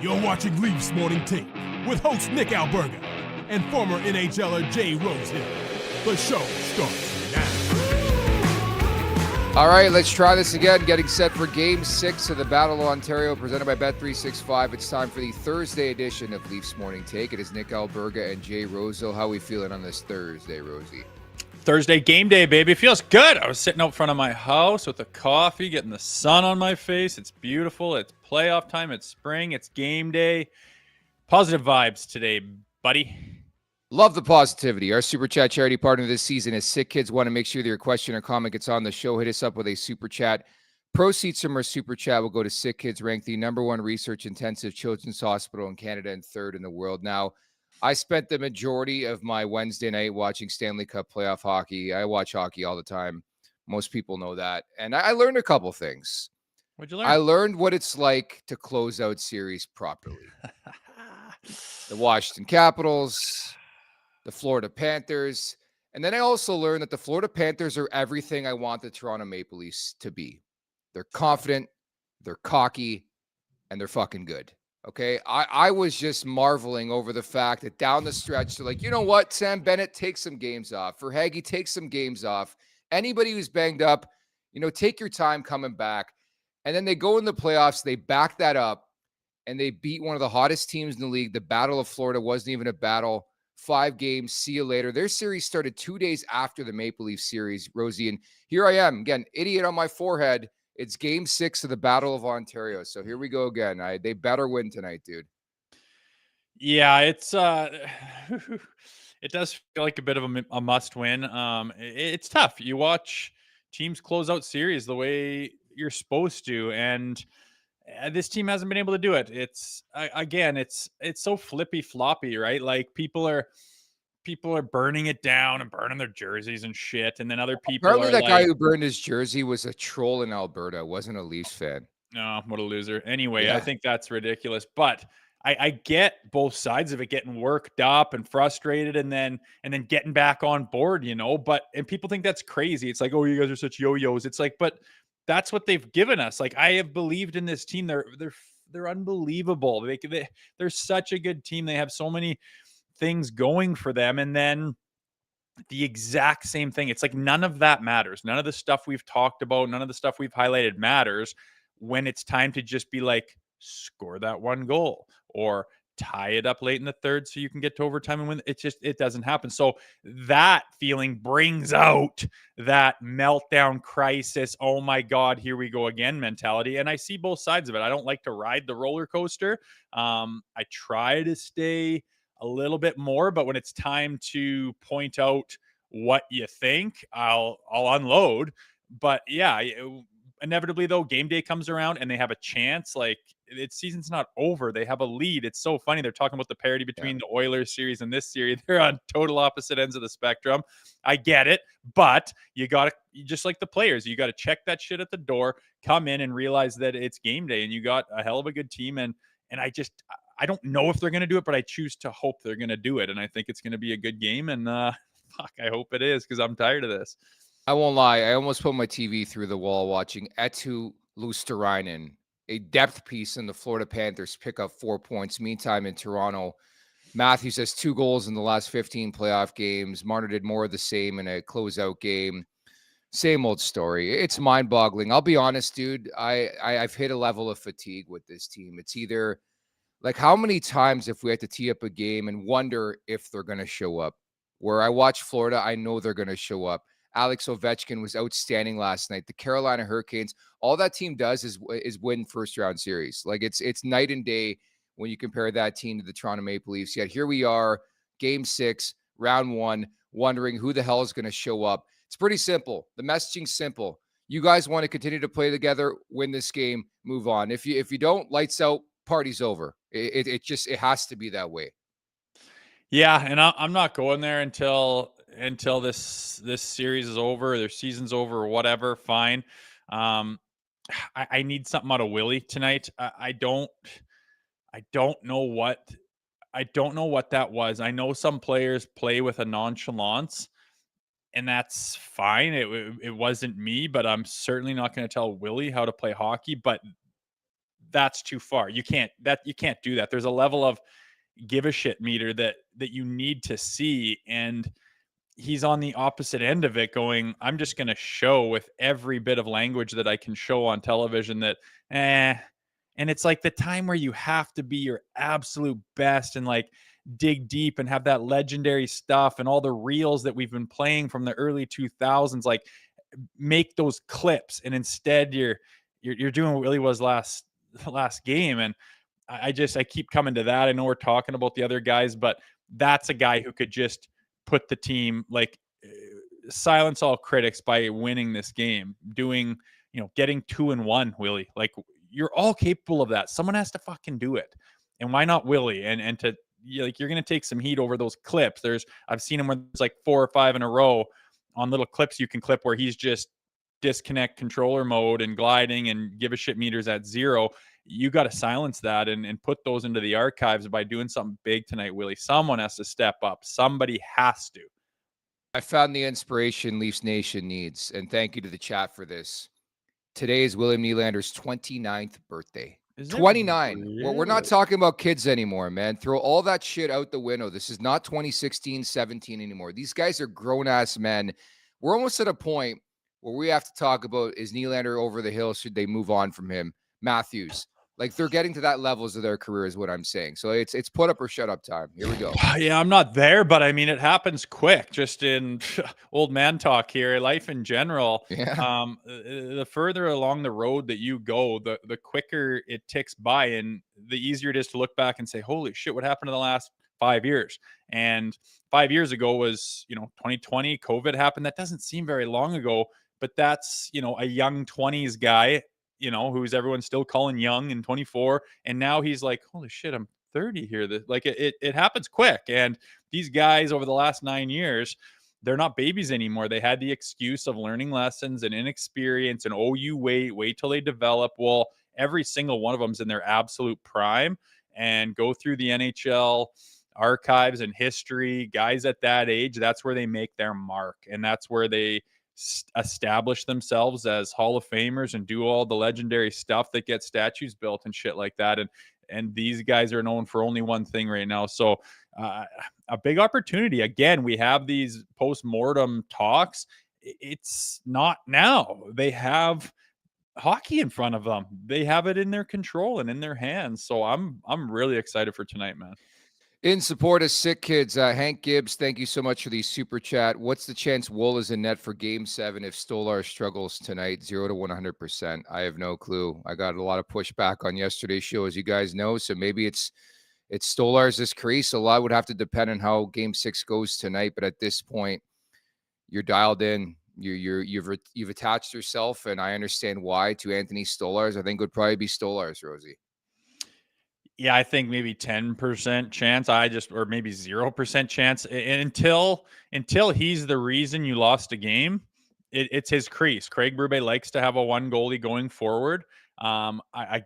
You're watching Leafs Morning Take with host Nick Alberga and former NHLer Jay Rosehill. The show starts now. All right, let's try this again. Getting set for Game 6 of the Battle of Ontario, presented by Bet365. It's time for the Thursday edition of Leafs Morning Take. It is Nick Alberga and Jay Rosehill. How are we feeling on this Thursday, Rosie? Thursday game day, baby. Feels good. I was sitting out front of my house with a coffee, getting the sun on my face. It's beautiful. It's playoff time. It's spring. It's game day. Positive vibes today, buddy. Love the positivity. Our Super Chat charity partner this season is Sick Kids. Want to make sure that your question or comment gets on the show. Hit us up with a Super Chat. Proceeds from our Super Chat will go to Sick Kids, ranked the #1 research-intensive children's hospital in Canada and third in the world. Now, I spent the majority of my Wednesday night watching Stanley Cup playoff hockey. I watch hockey all the time. Most people know that. And I learned a couple things. What'd you learn? I learned what it's like to close out series properly. The Washington Capitals, the Florida Panthers, and then I also learned that the Florida Panthers are everything I want the Toronto Maple Leafs to be. They're confident, they're cocky, and they're fucking good. Okay, I was just marveling over the fact that down the stretch, they're like, you know what, Sam Bennett, take some games off. Verhaeghe, take some games off. Anybody who's banged up, take your time coming back. And then they go in the playoffs, they back that up, and they beat one of the hottest teams in the league. The Battle of Florida wasn't even a battle. 5 games, see you later. Their series started 2 days after the Maple Leaf series, Rosie. And here I am, again, idiot on my forehead. It's Game 6 of the Battle of Ontario. So here we go again. They better win tonight, dude. Yeah, it's it does feel like a bit of a must win. It's tough. You watch teams close out series the way you're supposed to, and this team hasn't been able to do it. It's so flippy floppy, right? Like people are burning it down and burning their jerseys and shit, and then other people Apparently are that like, guy who burned his jersey was a troll in Alberta, wasn't a Leafs fan. "Oh, what a loser." Anyway, Yeah. I think that's ridiculous, but I get both sides of it, getting worked up and frustrated, and then getting back on board, But people think that's crazy. It's like, oh, you guys are such yo-yos. It's like, but that's what they've given us. Like, I have believed in this team. They're unbelievable. They're such a good team. They have so many things going for them, and then the exact same thing. It's like none of that matters. None of the stuff we've talked about, none of the stuff we've highlighted matters when it's time to just be like, score that one goal or tie it up late in the third so you can get to overtime and win. It doesn't happen. So that feeling brings out that meltdown crisis. Oh my God, here we go again mentality. And I see both sides of it. I don't like to ride the roller coaster. I try to stay a little bit more, but when it's time to point out what you think, I'll unload. But yeah, inevitably though, game day comes around and they have a chance. Like, season's not over. They have a lead. It's so funny. They're talking about the parity between the Oilers series and this series. They're on total opposite ends of the spectrum. I get it, but you just like the players, you got to check that shit at the door, come in and realize that it's game day and you got a hell of a good team. And I don't know if they're going to do it, but I choose to hope they're going to do it. And I think it's going to be a good game. And fuck, I hope it is, because I'm tired of this. I won't lie. I almost put my TV through the wall watching Eetu Luosterainen, a depth piece in the Florida Panthers, pick up 4 points. Meantime, in Toronto, Matthews has 2 goals in the last 15 playoff games. Marner did more of the same in a closeout game. Same old story. It's mind-boggling. I'll be honest, dude. I've hit a level of fatigue with this team. It's either like, how many times if we had to tee up a game and wonder if they're going to show up? Where I watch Florida, I know they're going to show up. Alex Ovechkin was outstanding last night. The Carolina Hurricanes, all that team does is win first-round series. Like, it's night and day when you compare that team to the Toronto Maple Leafs. Yet here we are, Game 6, Round 1, wondering who the hell is going to show up. It's pretty simple. The messaging's simple. You guys want to continue to play together, win this game, move on. If you don't, lights out, party's over. It has to be that way. Yeah, and I'm not going there until this series is over, their season's over, or whatever. Fine. I need something out of Willie tonight. I don't know what that was. I know some players play with a nonchalance, and that's fine. It wasn't me, but I'm certainly not going to tell Willie how to play hockey. But that's too far. You can't do that. There's a level of give a shit meter that you need to see, and he's on the opposite end of it going, I'm just going to show with every bit of language that I can show on television that and it's like the time where you have to be your absolute best and like dig deep and have that legendary stuff and all the reels that we've been playing from the early 2000s, like make those clips. And instead you're doing what Willie was last game. And I keep coming to that. I know we're talking about the other guys, but that's a guy who could just put the team, like, silence all critics by winning this game, doing, getting 2-1, Willie. Like, you're all capable of that. Someone has to fucking do it. And why not Willie? And to, you're going to take some heat over those clips. I've seen him where there's like 4 or 5 in a row on little clips you can clip where he's just disconnect controller mode and gliding and give a shit meters at 0. You got to silence that and put those into the archives by doing something big tonight, Willie. Someone has to step up. Somebody has to. I found the inspiration Leafs Nation needs, and thank you to the chat for this. Today is William Nylander's 29th birthday. 29. Really? Well, we're not talking about kids anymore, man. Throw all that shit out the window. This is not 2016, 17 anymore. These guys are grown-ass men. We're almost at a point where we have to talk about, is Nylander over the hill? Should they move on from him? Matthews. Like, they're getting to that levels of their career is what I'm saying. So it's put up or shut up time. Here we go. Yeah, I'm not there, but I mean, it happens quick. Just in old man talk here, life in general. Yeah. The further along the road that you go, the quicker it ticks by, and the easier it is to look back and say, holy shit, what happened in the last 5 years? And 5 years ago was, 2020, COVID happened. That doesn't seem very long ago, but that's, a young 20s guy, who's everyone's still calling young and 24. And now he's like, holy shit, I'm 30 here. Like it happens quick. And these guys over the last 9 years, they're not babies anymore. They had the excuse of learning lessons and inexperience and, you wait till they develop. Well, every single one of them's in their absolute prime, and go through the NHL archives and history. Guys at that age, that's where they make their mark. And that's where they establish themselves as Hall of Famers and do all the legendary stuff that gets statues built and shit like that. And these guys are known for only one thing right now. So a big opportunity. Again, we have these post-mortem talks. It's not now. They have hockey in front of them. They have it in their control and in their hands. So I'm really excited for tonight, man. In support of sick kids, Hank Gibbs, thank you so much for the super chat. What's the chance Wool is in net for Game 7 if Stolar struggles tonight? 0 to 100%. I have no clue. I got a lot of pushback on yesterday's show, as you guys know. So maybe it's Stolar's this crease. A lot would have to depend on how Game 6 goes tonight. But at this point, you're dialed in. You've attached yourself, and I understand why, to Anthony Stolarz. I think it would probably be Stolarz, Rosie. Yeah, I think maybe 10% chance. Or maybe 0% chance. And until he's the reason you lost a game, it's his crease. Craig Berube likes to have a one goalie going forward. I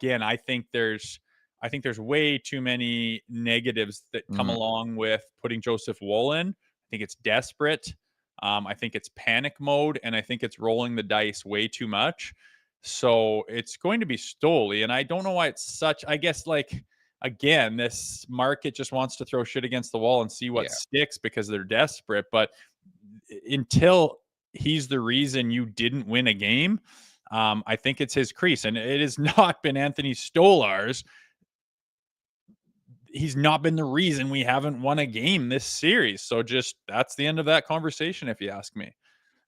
think there's way too many negatives that come along with putting Joseph Woll in. I think it's desperate. I think it's panic mode, and I think it's rolling the dice way too much. So it's going to be Stoli, and I don't know why it's such. I guess, like, again, this market just wants to throw shit against the wall and see what sticks because they're desperate. But until he's the reason you didn't win a game, I think it's his crease. And it has not been Anthony Stolarz. He's not been the reason we haven't won a game this series. So just that's the end of that conversation, if you ask me.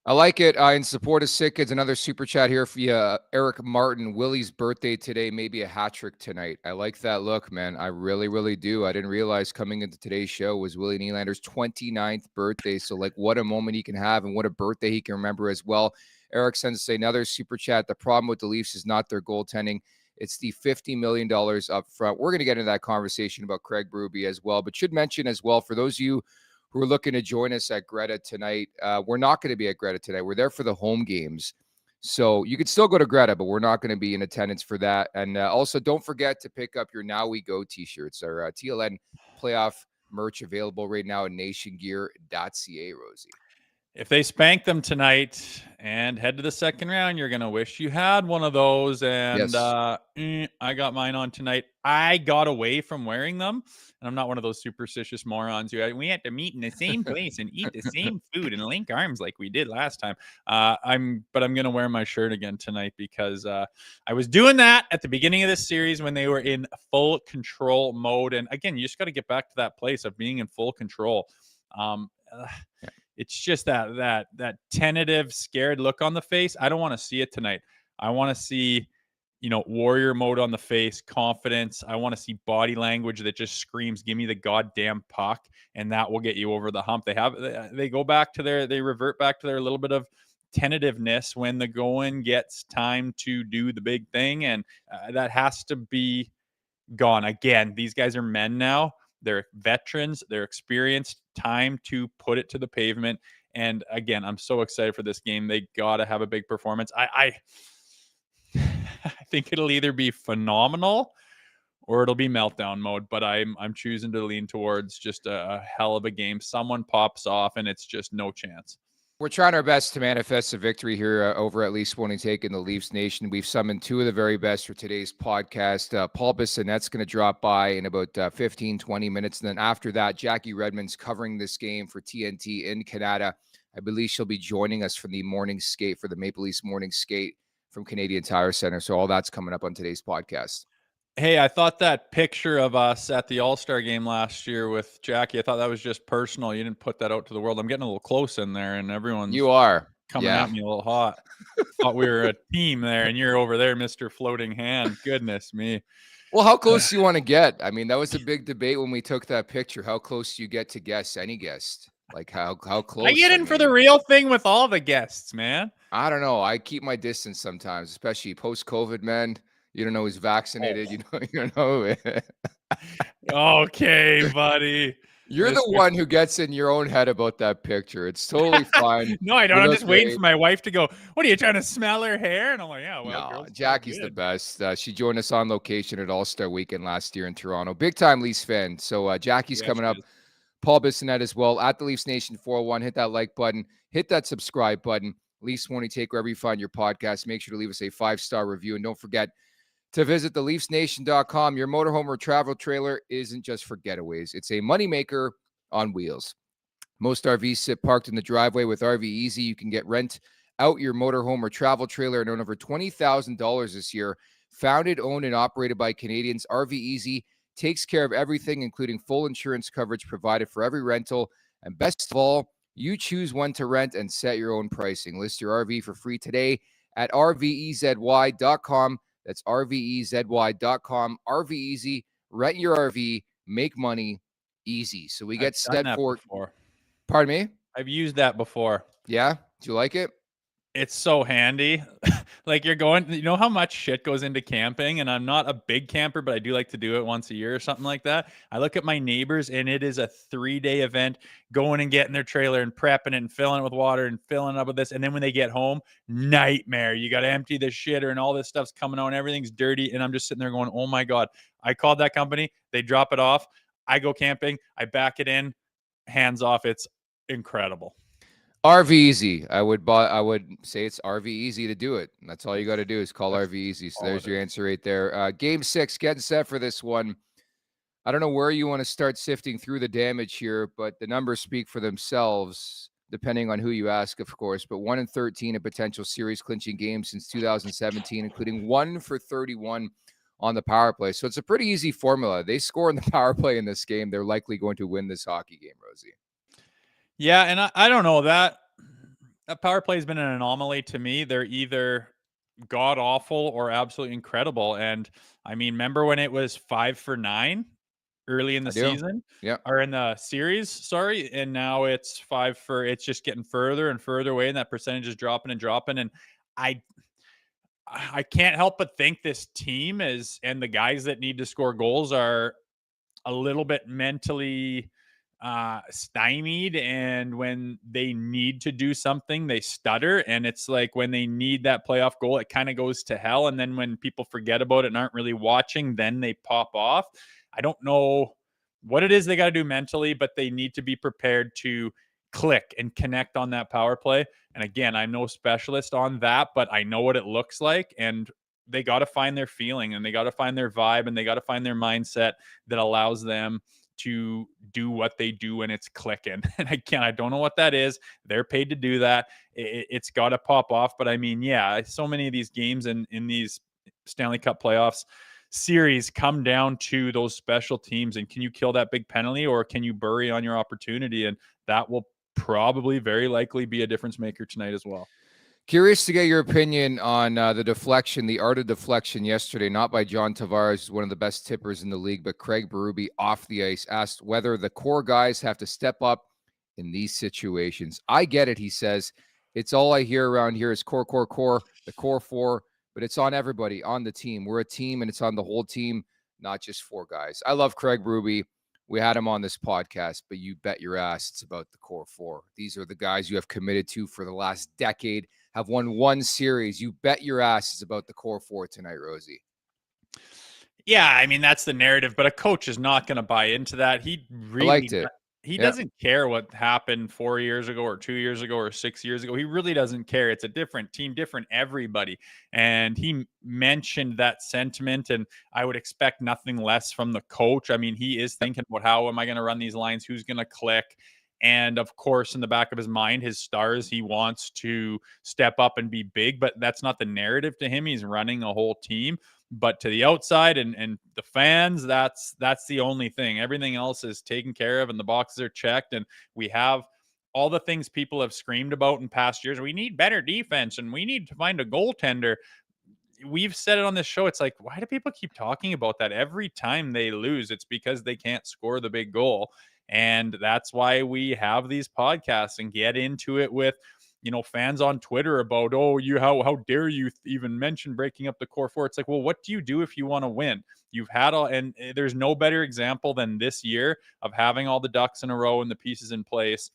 I like it. In support of sick kids, another super chat here for you, Eric Martin. Willie's birthday today, maybe a hat trick tonight. I like that look, man. I really, really do. I didn't realize coming into today's show was Willie Nylander's 29th birthday. So, like, what a moment he can have and what a birthday he can remember as well. Eric sends us another super chat. The problem with the Leafs is not their goaltending. It's the $50 million up front. We're going to get into that conversation about Craig Berube as well, but should mention as well, for those of you who are looking to join us at Greta tonight, we're not going to be at Greta tonight. We're there for the home games. So you could still go to Greta, but we're not going to be in attendance for that. And also, don't forget to pick up your Now We Go t-shirts. Our TLN playoff merch available right now at nationgear.ca, Rosie. If they spank them tonight and head to the second round, you're going to wish you had one of those. And Yes. I got mine on tonight. I got away from wearing them. And I'm not one of those superstitious morons who we had to meet in the same place and eat the same food and link arms like we did last time. I'm going to wear my shirt again tonight because I was doing that at the beginning of this series when they were in full control mode. And again, you just got to get back to that place of being in full control. It's just that tentative, scared look on the face. I don't want to see it tonight. I want to see, warrior mode on the face, confidence. I want to see body language that just screams, "Give me the goddamn puck," and that will get you over the hump. They revert back to their little bit of tentativeness when the going gets time to do the big thing, and that has to be gone. Again, these guys are men now. They're veterans. They're experienced. Time to put it to the pavement. And again, I'm so excited for this game. They got to have a big performance. I think it'll either be phenomenal or it'll be meltdown mode. But I'm choosing to lean towards just a hell of a game. Someone pops off and it's just no chance. We're trying our best to manifest a victory here over at Leafs Morning Take in the Leafs Nation. We've summoned two of the very best for today's podcast. Paul Bissonnette's going to drop by in about 15, 20 minutes. And then after that, Jackie Redmond's covering this game for TNT in Canada. I believe she'll be joining us for the morning skate, for the Maple Leafs morning skate from Canadian Tire Center. So all that's coming up on today's podcast. Hey, I thought that picture of us at the All-Star game last year with Jackie, I thought that was just personal. You didn't put that out to the world. I'm getting a little close in there, and everyone's coming at me a little hot. Thought we were a team there, and you're over there, Mr. Floating Hand. Goodness me. Well, how close do you want to get? I mean, that was a big debate when we took that picture. How close do you get to guess any guest? Like how close? I get in for the real thing with all the guests, man. I don't know. I keep my distance sometimes, especially post-COVID, man. You don't know who's vaccinated. Oh. You know. Okay, buddy. You're the one who gets in your own head about that picture. It's totally fine. No, I don't. I'm just waiting for my wife to go, "What are you trying to smell her hair?" And I'm like, "Yeah, well, no, Jackie's the best. She joined us on location at All-Star Weekend last year in Toronto. Big time Leafs fan. So Jackie's coming up. Paul Bissonnette as well at the Leafs Nation 401. Hit that like button. Hit that subscribe button. Leafs Morning Take wherever you find your podcast. Make sure to leave us a 5-star review. And don't forget to visit theleafsnation.com. Your motorhome or travel trailer isn't just for getaways. It's a moneymaker on wheels. Most RVs sit parked in the driveway. With RV Easy, you can rent out your motorhome or travel trailer and earn over $20,000 this year. Founded, owned, and operated by Canadians, RV Easy takes care of everything, including full insurance coverage provided for every rental. And best of all, you choose when to rent and set your own pricing. List your RV for free today at rvezY.com. That's rvezY.com. RV Easy, rent your RV, make money easy. So we get set for. Pardon me? I've used that before. Yeah? Do you like it? It's so handy. Like you're going, you know how much shit goes into camping, and I'm not a big camper, but I do like to do it once a year or something like that. I look at my neighbors and it is a 3-day event, going and getting their trailer and prepping it and filling it with water and filling it up with this. And then when they get home, nightmare. You got to empty the shitter and all this stuff's coming out and everything's dirty. And I'm just sitting there going, oh my God, I called that company. They drop it off. I go camping. I back it in, hands off. It's incredible. RV Easy. I would say it's RV Easy to do it. That's all you got to do is call RV Easy. So there's your answer right there. Game 6, getting set for this one. I don't know where you want to start sifting through the damage here, but the numbers speak for themselves, depending on who you ask, of course. But 1-13 in potential series clinching games since 2017, including 1 for 31 on the power play. So it's a pretty easy formula. They score in the power play in this game, they're likely going to win this hockey game, Rosie. Yeah, and I don't know, that power play has been an anomaly to me. They're either god awful or absolutely incredible. And I mean, remember when it was 5 for 9 early in the season? Yeah. Or in the series, sorry. And now it's 5 for, it's just getting further and further away, and that percentage is dropping and dropping. And I can't help but think this team is, and the guys that need to score goals are a little bit mentally stymied, and when they need to do something, they stutter. And it's like when they need that playoff goal, it kind of goes to hell. And then when people forget about it and aren't really watching, then they pop off. I don't know what it is they got to do mentally, but they need to be prepared to click and connect on that power play. And again, I'm no specialist on that, but I know what it looks like. And they got to find their feeling, and they got to find their vibe, and they got to find their mindset that allows them to do what they do when it's clicking. And again, I don't know what that is. They're paid to do that. It's got to pop off. But I mean, yeah, so many of these games in these Stanley Cup playoffs series come down to those special teams. And can you kill that big penalty, or can you bury on your opportunity? And that will probably very likely be a difference maker tonight as well. Curious to get your opinion on the deflection, the art of deflection yesterday, not by John Tavares, who's one of the best tippers in the league, but Craig Berube off the ice asked whether the core guys have to step up in these situations. I get it, he says. It's all I hear around here is core, the core four, but it's on everybody on the team. We're a team, and it's on the whole team, not just four guys. I love Craig Berube. We had him on this podcast, but you bet your ass it's about the core four. These are the guys you have committed to for the last decade, have won one series. You bet your ass it's about the core four tonight, Rosie. Yeah, I mean, that's the narrative, but a coach is not going to buy into that. He really liked it. He doesn't care what happened 4 years ago or 2 years ago or 6 years ago. He really doesn't care. It's a different team, different everybody. And he mentioned that sentiment, and I would expect nothing less from the coach. I mean, he is thinking about how am I going to run these lines? Who's going to click? And of course, in the back of his mind, his stars, he wants to step up and be big, but that's not the narrative to him. He's running a whole team. But to the outside and the fans, that's the only thing. Everything else is taken care of, and the boxes are checked. And we have all the things people have screamed about in past years. We need better defense, and we need to find a goaltender. We've said it on this show. It's like, why do people keep talking about that every time they lose? It's because they can't score the big goal. And that's why we have these podcasts and get into it with, fans on Twitter about, how dare you even mention breaking up the core four? It's like, well, what do you do if you want to win? You've had and there's no better example than this year of having all the ducks in a row and the pieces in place,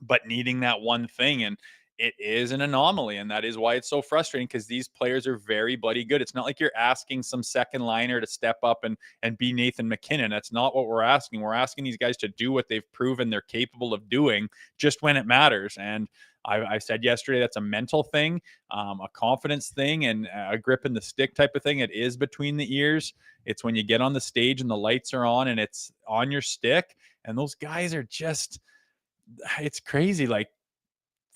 but needing that one thing. And it is an anomaly, and that is why it's so frustrating, because these players are very bloody good. It's not like you're asking some second liner to step up and be Nathan McKinnon. That's not what we're asking. We're asking these guys to do what they've proven they're capable of doing just when it matters. And I said yesterday, that's a mental thing, a confidence thing, and a grip in the stick type of thing. It is between the ears. It's when you get on the stage and the lights are on and it's on your stick. And those guys are just, it's crazy. Like,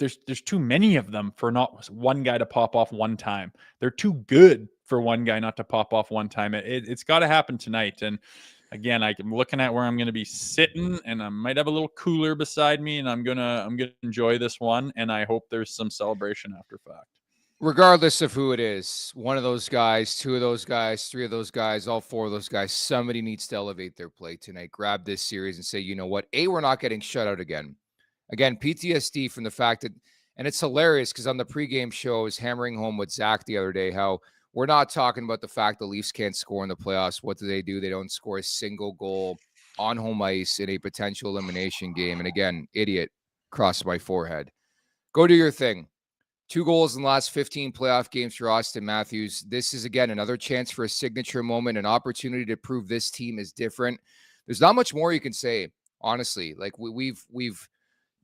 there's too many of them for not one guy to pop off one time. They're too good for one guy not to pop off one time. It's got to happen tonight. And again, I'm looking at where I'm going to be sitting, and I might have a little cooler beside me, and I'm gonna enjoy this one. And I hope there's some celebration after fact. Regardless of who it is, one of those guys, two of those guys, three of those guys, all four of those guys, somebody needs to elevate their play tonight. Grab this series and say, you know what? We're not getting shut out again. Again, PTSD from the fact that, and it's hilarious because on the pregame show, I was hammering home with Zach the other day how we're not talking about the fact the Leafs can't score in the playoffs. What do? They don't score a single goal on home ice in a potential elimination game. And again, idiot, cross my forehead. Go do your thing. 2 goals in the last 15 playoff games for Austin Matthews. This is, again, another chance for a signature moment, an opportunity to prove this team is different. There's not much more you can say, honestly. Like, we've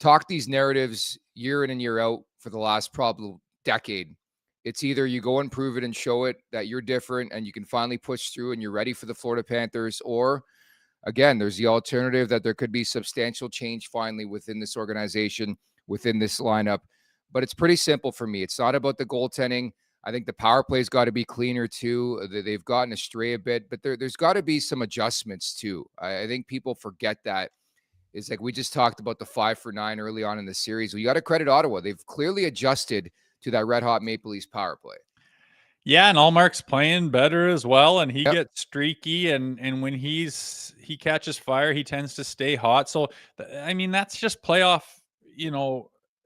talked these narratives year in and year out for the last probably decade. It's either you go and prove it and show it that you're different and you can finally push through and you're ready for the Florida Panthers, or again, there's the alternative that there could be substantial change finally within this organization, within this lineup. But it's pretty simple for me. It's not about the goaltending. I think the power play's got to be cleaner too. They've gotten astray a bit, but there's got to be some adjustments too. I think people forget that. It's like we just talked about the 5 for 9 early on in the series. Well, you got to credit Ottawa. They've clearly adjusted to that red hot Maple Leafs power play. Yeah, and Allmark's playing better as well, and he gets streaky, and when he catches fire, he tends to stay hot. So, I mean, that's just playoff,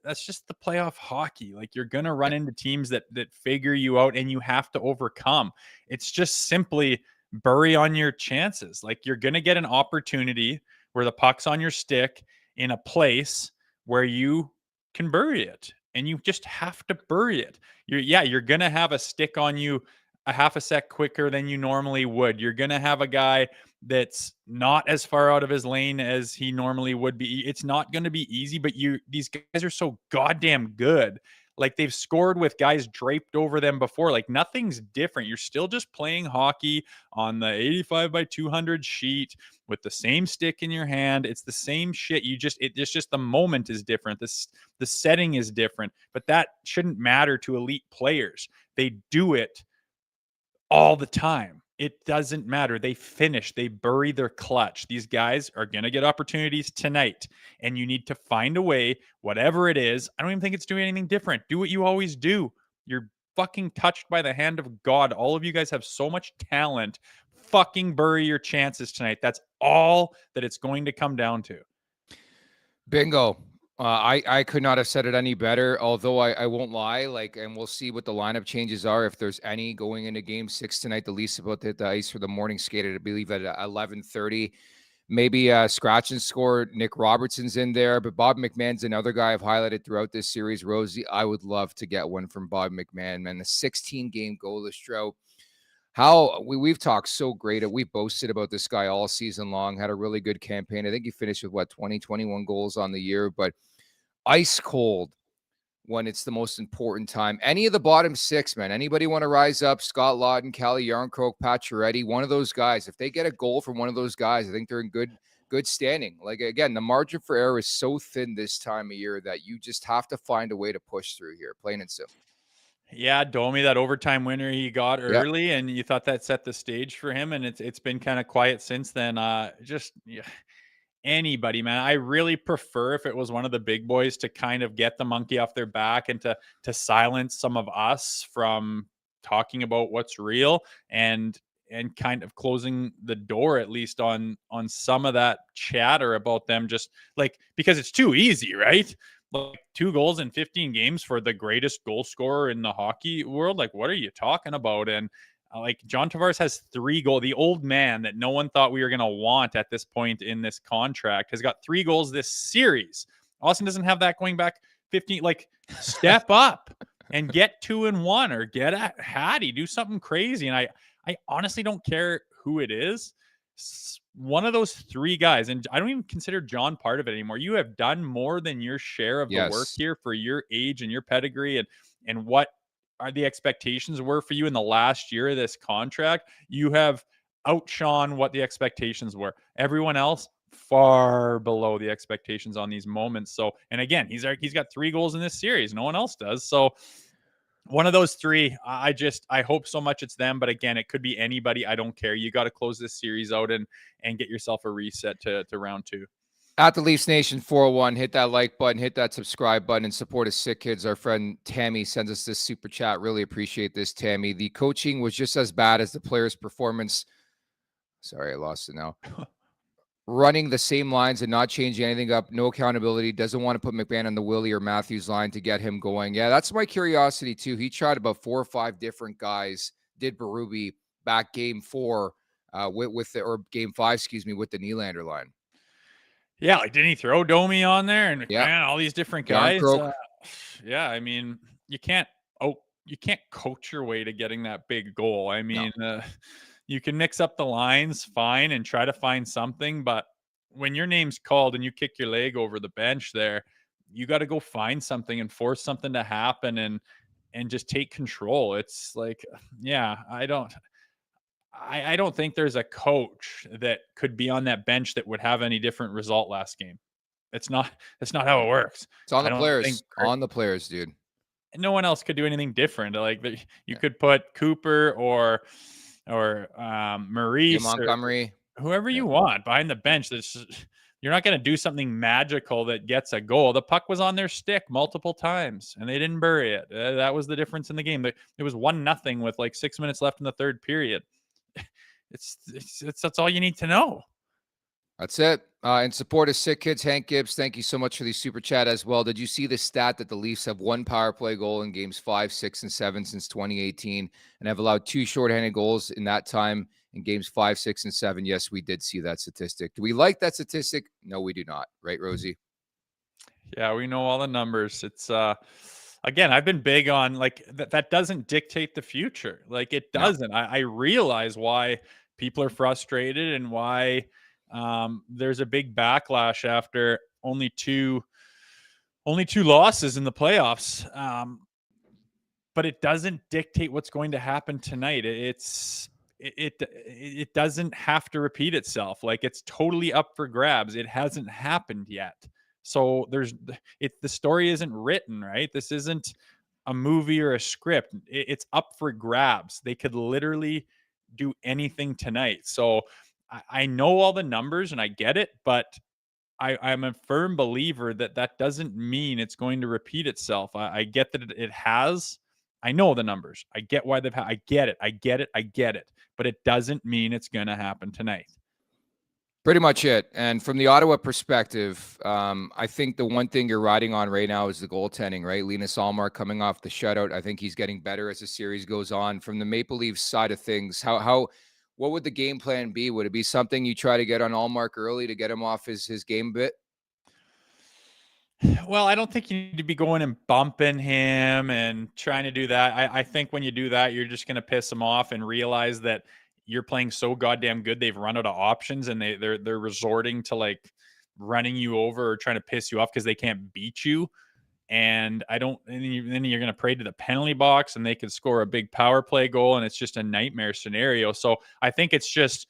that's just the playoff hockey. Like, you're going to run into teams that figure you out, and you have to overcome. It's just simply bury on your chances. Like, you're going to get an opportunity where the puck's on your stick in a place where you can bury it, and you just have to bury it. You're going to have a stick on you a half a sec quicker than you normally would. You're going to have a guy that's not as far out of his lane as he normally would be. It's not going to be easy, but these guys are so goddamn good. Like, they've scored with guys draped over them before. Like, nothing's different. You're still just playing hockey on the 85 by 200 sheet with the same stick in your hand. It's the same shit. It's just the moment is different. The setting is different, but that shouldn't matter to elite players. They do it all the time. It doesn't matter. They finish, they bury their clutch. These guys are going to get opportunities tonight, and you need to find a way, whatever it is. I don't even think it's doing anything different. Do what you always do. You're fucking touched by the hand of God. All of you guys have so much talent. Fucking bury your chances tonight. That's all that it's going to come down to. Bingo. I could not have said it any better, although I won't lie, and we'll see what the lineup changes are, if there's any, going into game 6 tonight. The Leafs about to hit the ice for the morning skate, I believe, at 11:30. Maybe scratch and score. Nick Robertson's in there, but Bob McMahon's another guy I've highlighted throughout this series. Rosie, I would love to get one from Bob McMahon, man. The 16-game goalless drought. How we've talked so great. We've boasted about this guy all season long. Had a really good campaign. I think he finished with 21 goals on the year, but ice cold when it's the most important time. Any of the bottom 6, man. Anybody want to rise up? Scott Lawton, Calle Yarncroke, Pacioretty, one of those guys. If they get a goal from one of those guys, I think they're in good standing. Again, the margin for error is so thin this time of year that you just have to find a way to push through here, plain and simple. Yeah, Domi, that overtime winner he got early, and you thought that set the stage for him, and it's been kind of quiet since then. Anybody, man. I really prefer if it was one of the big boys to kind of get the monkey off their back and to silence some of us from talking about what's real and kind of closing the door at least on some of that chatter about them, just because it's too easy, right? 2 goals in 15 games for the greatest goal scorer in the hockey world. What are you talking about? And John Tavares has 3 goals. The old man that no one thought we were going to want at this point in this contract has got 3 goals this series. Austin doesn't have that going back 15. Step up and get 2 and 1, or get at Hattie, do something crazy. And I honestly don't care who it is. One of those 3 guys, and I don't even consider John part of it anymore. You have done more than your share of the work here for your age and your pedigree and what are the expectations were for you in the last year of this contract. You have outshone what the expectations were. Everyone else far below the expectations on these moments. So, and again, he's got 3 goals in this series. No one else does. So one of those 3, I hope so much it's them. But again, it could be anybody. I don't care. You got to close this series out and get yourself a reset to round 2. At the Leafs Nation 401, hit that like button, hit that subscribe button, and support us sick kids. Our friend Tammy sends us this super chat. Really appreciate this, Tammy. The coaching was just as bad as the players' performance. Sorry, I lost it now. Running the same lines and not changing anything up. No accountability. Doesn't want to put McMahon on the Willie or Matthews line to get him going. Yeah, that's my curiosity too. He tried about 4 or 5 different guys. Did Berube back game 4 or game 5, excuse me, with the Nylander line. Yeah, didn't he throw Domi on there and McMahon, all these different guys? Yeah, I mean, you can't coach your way to getting that big goal. I mean, you can mix up the lines fine and try to find something, but when your name's called and you kick your leg over the bench there, you got to go find something and force something to happen and just take control. It's I don't think there's a coach that could be on that bench that would have any different result last game. That's not how it works. It's on the players. On the players, dude. No one else could do anything different. You could put Cooper or Maurice, Montgomery, whoever you want behind the bench. You're not going to do something magical that gets a goal. The puck was on their stick multiple times, and they didn't bury it. That was the difference in the game. It was 1-0 with 6 minutes left in the third period. That's all you need to know. That's it. In support of sick kids, Hank Gibbs, thank you so much for the super chat as well. Did you see the stat that the Leafs have 1 power play goal in games 5, 6, and 7 since 2018 and have allowed 2 shorthanded goals in that time in games 5, 6, and 7? Yes, we did see that statistic. Do we like that statistic? No, we do not. Right, Rosie? Yeah, we know all the numbers. It's again, I've been big on like that doesn't dictate the future. Like it No. doesn't. I realize why people are frustrated and why there's a big backlash after only two losses in the playoffs. But it doesn't dictate what's going to happen tonight. It doesn't have to repeat itself. Like it's totally up for grabs. It hasn't happened yet. So the story isn't written, right? This isn't a movie or a script. It's up for grabs. They could literally do anything tonight. So I know all the numbers and I get it, but I'm a firm believer that doesn't mean it's going to repeat itself. I get that it has. I know the numbers. I get why I get it. I get it. I get it. But it doesn't mean it's going to happen tonight. Pretty much it. And from the Ottawa perspective, I think the one thing you're riding on right now is the goaltending, right? Linus Ullmark coming off the shutout. I think he's getting better as the series goes on. From the Maple Leafs side of things, what would the game plan be? Would it be something you try to get on Ullmark early to get him off his game bit? Well, I don't think you need to be going and bumping him and trying to do that. I think when you do that, you're just going to piss him off and realize that you're playing so goddamn good. They've run out of options and they're resorting to like running you over or trying to piss you off because they can't beat you. And then you're going to pray to the penalty box and they can score a big power play goal. And it's just a nightmare scenario. So I think it's just,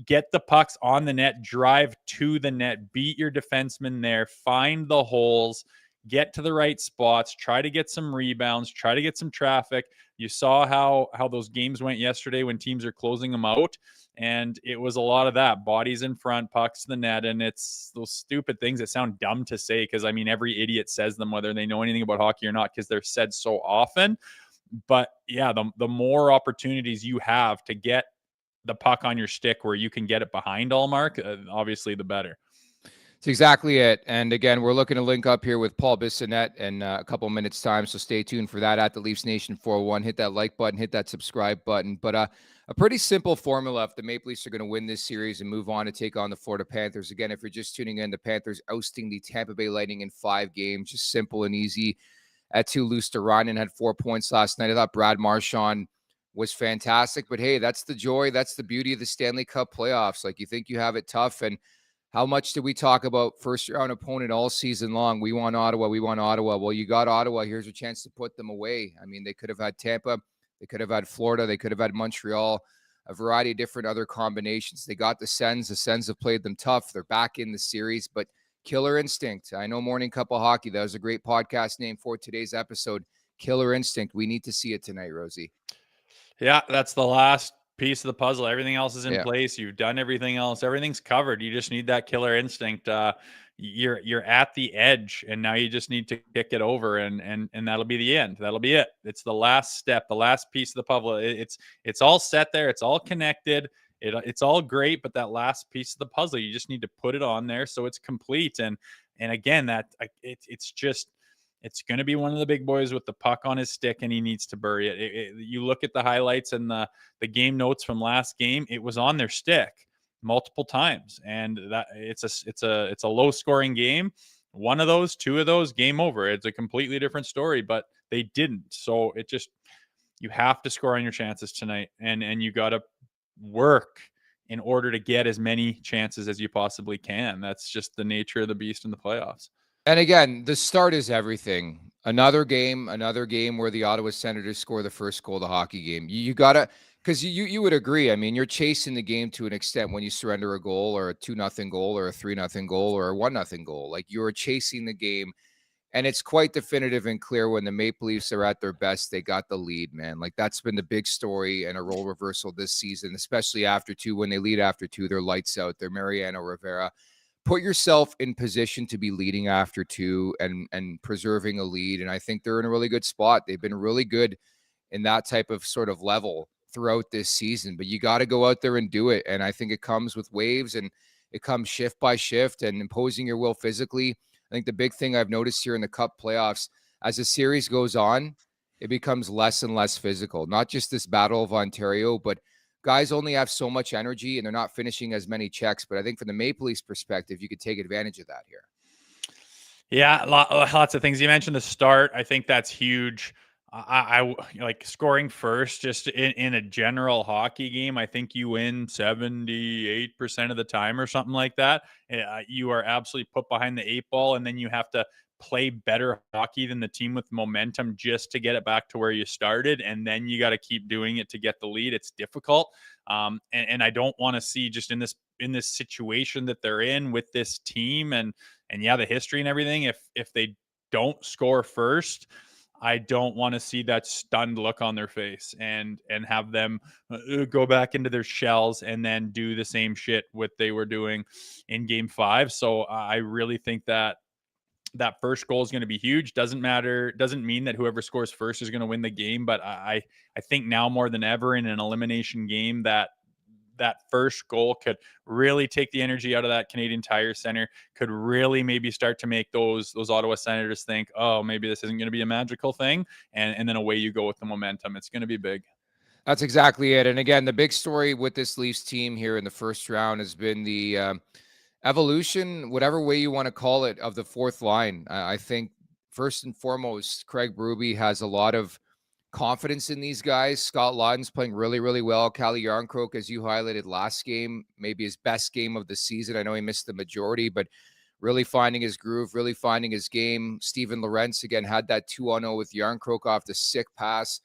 get the pucks on the net, drive to the net, beat your defenseman there, find the holes, get to the right spots, try to get some rebounds, try to get some traffic. You saw how those games went yesterday when teams are closing them out. And it was a lot of that, bodies in front, pucks to the net. And it's those stupid things that sound dumb to say because, I mean, every idiot says them whether they know anything about hockey or not because they're said so often. But yeah, the more opportunities you have to get the puck on your stick where you can get it behind Ullmark, obviously the better. That's exactly it. And again, we're looking to link up here with Paul Bissonnette in a couple minutes time. So stay tuned for that at the Leafs Nation 401. Hit that like button, hit that subscribe button. But a pretty simple formula if the Maple Leafs are going to win this series and move on to take on the Florida Panthers. Again, if you're just tuning in, the Panthers ousting the Tampa Bay Lightning in 5 games. Just simple and easy. At 2, Luosterainen had 4 points last night. I thought Brad Marchand was fantastic. But hey, that's the joy. That's the beauty of the Stanley Cup playoffs. Like, you think you have it tough. And how much did we talk about first-round opponent all season long? We want Ottawa. We want Ottawa. Well, you got Ottawa. Here's a chance to put them away. I mean, they could have had Tampa. They could have had Florida. They could have had Montreal, a variety of different other combinations. They got the Sens. The Sens have played them tough. They're back in the series, but Killer Instinct. I know Morning Cup of Hockey. That was a great podcast name for today's episode. Killer Instinct. We need to see it tonight, Rosie. Yeah, that's the last piece of the puzzle. Everything else is in Yeah. place. You've done everything else. Everything's covered. You just need that killer instinct. You're at the edge, and now you just need to kick it over, and that'll be the end. That'll be it. It's the last step, the last piece of the puzzle. It's all set there. It's all connected. It's all great, but that last piece of the puzzle, you just need to put it on there so it's complete. And again, it's going to be one of the big boys with the puck on his stick, and he needs to bury it. You look at the highlights and the game notes from last game; it was on their stick multiple times, and that it's a low scoring game. One of those, 2 of those, game over. It's a completely different story, but they didn't. So you have to score on your chances tonight, and you got to work in order to get as many chances as you possibly can. That's just the nature of the beast in the playoffs. And again, the start is everything. Another game where the Ottawa Senators score the first goal of the hockey game. You got to, because you would agree. I mean, you're chasing the game to an extent when you surrender a goal or a 2-0 goal or a 3-0 goal or a 1-0 goal. Like, you're chasing the game. And it's quite definitive and clear when the Maple Leafs are at their best, they got the lead, man. Like, that's been the big story and a role reversal this season, especially after 2. When they lead after 2, they're lights out. They're Mariano Rivera. Put yourself in position to be leading after 2 and preserving a lead. And I think they're in a really good spot. They've been really good in that type of sort of level throughout this season, but you got to go out there and do it. And I think it comes with waves, and it comes shift by shift and imposing your will physically. I think the big thing I've noticed here in the Cup playoffs, as the series goes on, it becomes less and less physical. Not just this Battle of Ontario, but guys only have so much energy and they're not finishing as many checks. But I think from the Maple Leafs perspective, you could take advantage of that here. Yeah, lots of things. You mentioned the start. I think that's huge. I like scoring first just in a general hockey game. I think you win 78% of the time or something like that. You are absolutely put behind the eight ball, and then you have to play better hockey than the team with momentum just to get it back to where you started. And then you got to keep doing it to get the lead. It's difficult. And I don't want to see just in this situation that they're in with this team and yeah, the history and everything. If they don't score first, I don't want to see that stunned look on their face and have them go back into their shells and then do the same shit what they were doing in Game 5. So I really think that first goal is going to be huge. Doesn't mean that whoever scores first is going to win the game, but I think now more than ever in an elimination game that first goal could really take the energy out of that Canadian Tire Center, could really maybe start to make those Ottawa Senators think, oh, maybe this isn't going to be a magical thing. And then away you go with the momentum. It's going to be big. That's exactly it. And again, the big story with this Leafs team here in the first round has been the evolution, whatever way you want to call it, of the fourth line. I think first and foremost, Craig Berube has a lot of confidence in these guys. Scott Laughton's playing really, really well. Calle Jarnkrok, as you highlighted last game, maybe his best game of the season. I know he missed the majority, but really finding his groove, really finding his game. Steven Lorentz, again, had that 2-0 with Jarnkrok off the sick pass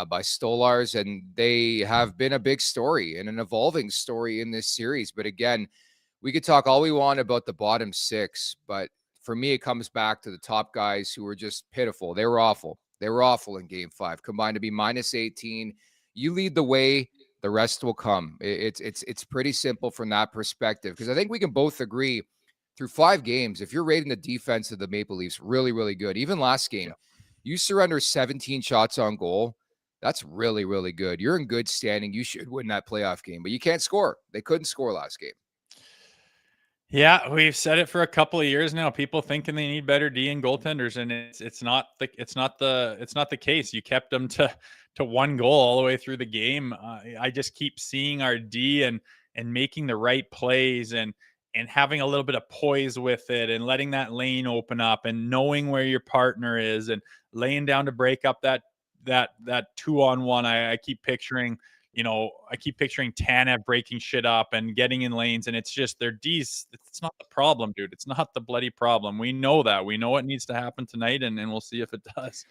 by Stolars, and they have been a big story and an evolving story in this series. But again, we could talk all we want about the bottom six, but for me, it comes back to the top guys who were just pitiful. They were awful. They were awful in Game 5, combined to be minus 18. You lead the way, the rest will come. It's pretty simple from that perspective, because I think we can both agree through 5 games, if you're rating the defense of the Maple Leafs really, really good, even last game, you surrender 17 shots on goal. That's really, really good. You're in good standing. You should win that playoff game, but you can't score. They couldn't score last game. Yeah, we've said it for a couple of years now. People thinking they need better D and goaltenders, and it's not the case. You kept them to 1 goal all the way through the game. I just keep seeing our D and making the right plays and having a little bit of poise with it and letting that lane open up and knowing where your partner is and laying down to break up that 2-on-1. I keep picturing. I keep picturing Tanev breaking shit up and getting in lanes, and it's just their D's. It's not the problem, dude. It's not the bloody problem. We know that. We know what needs to happen tonight, and we'll see if it does.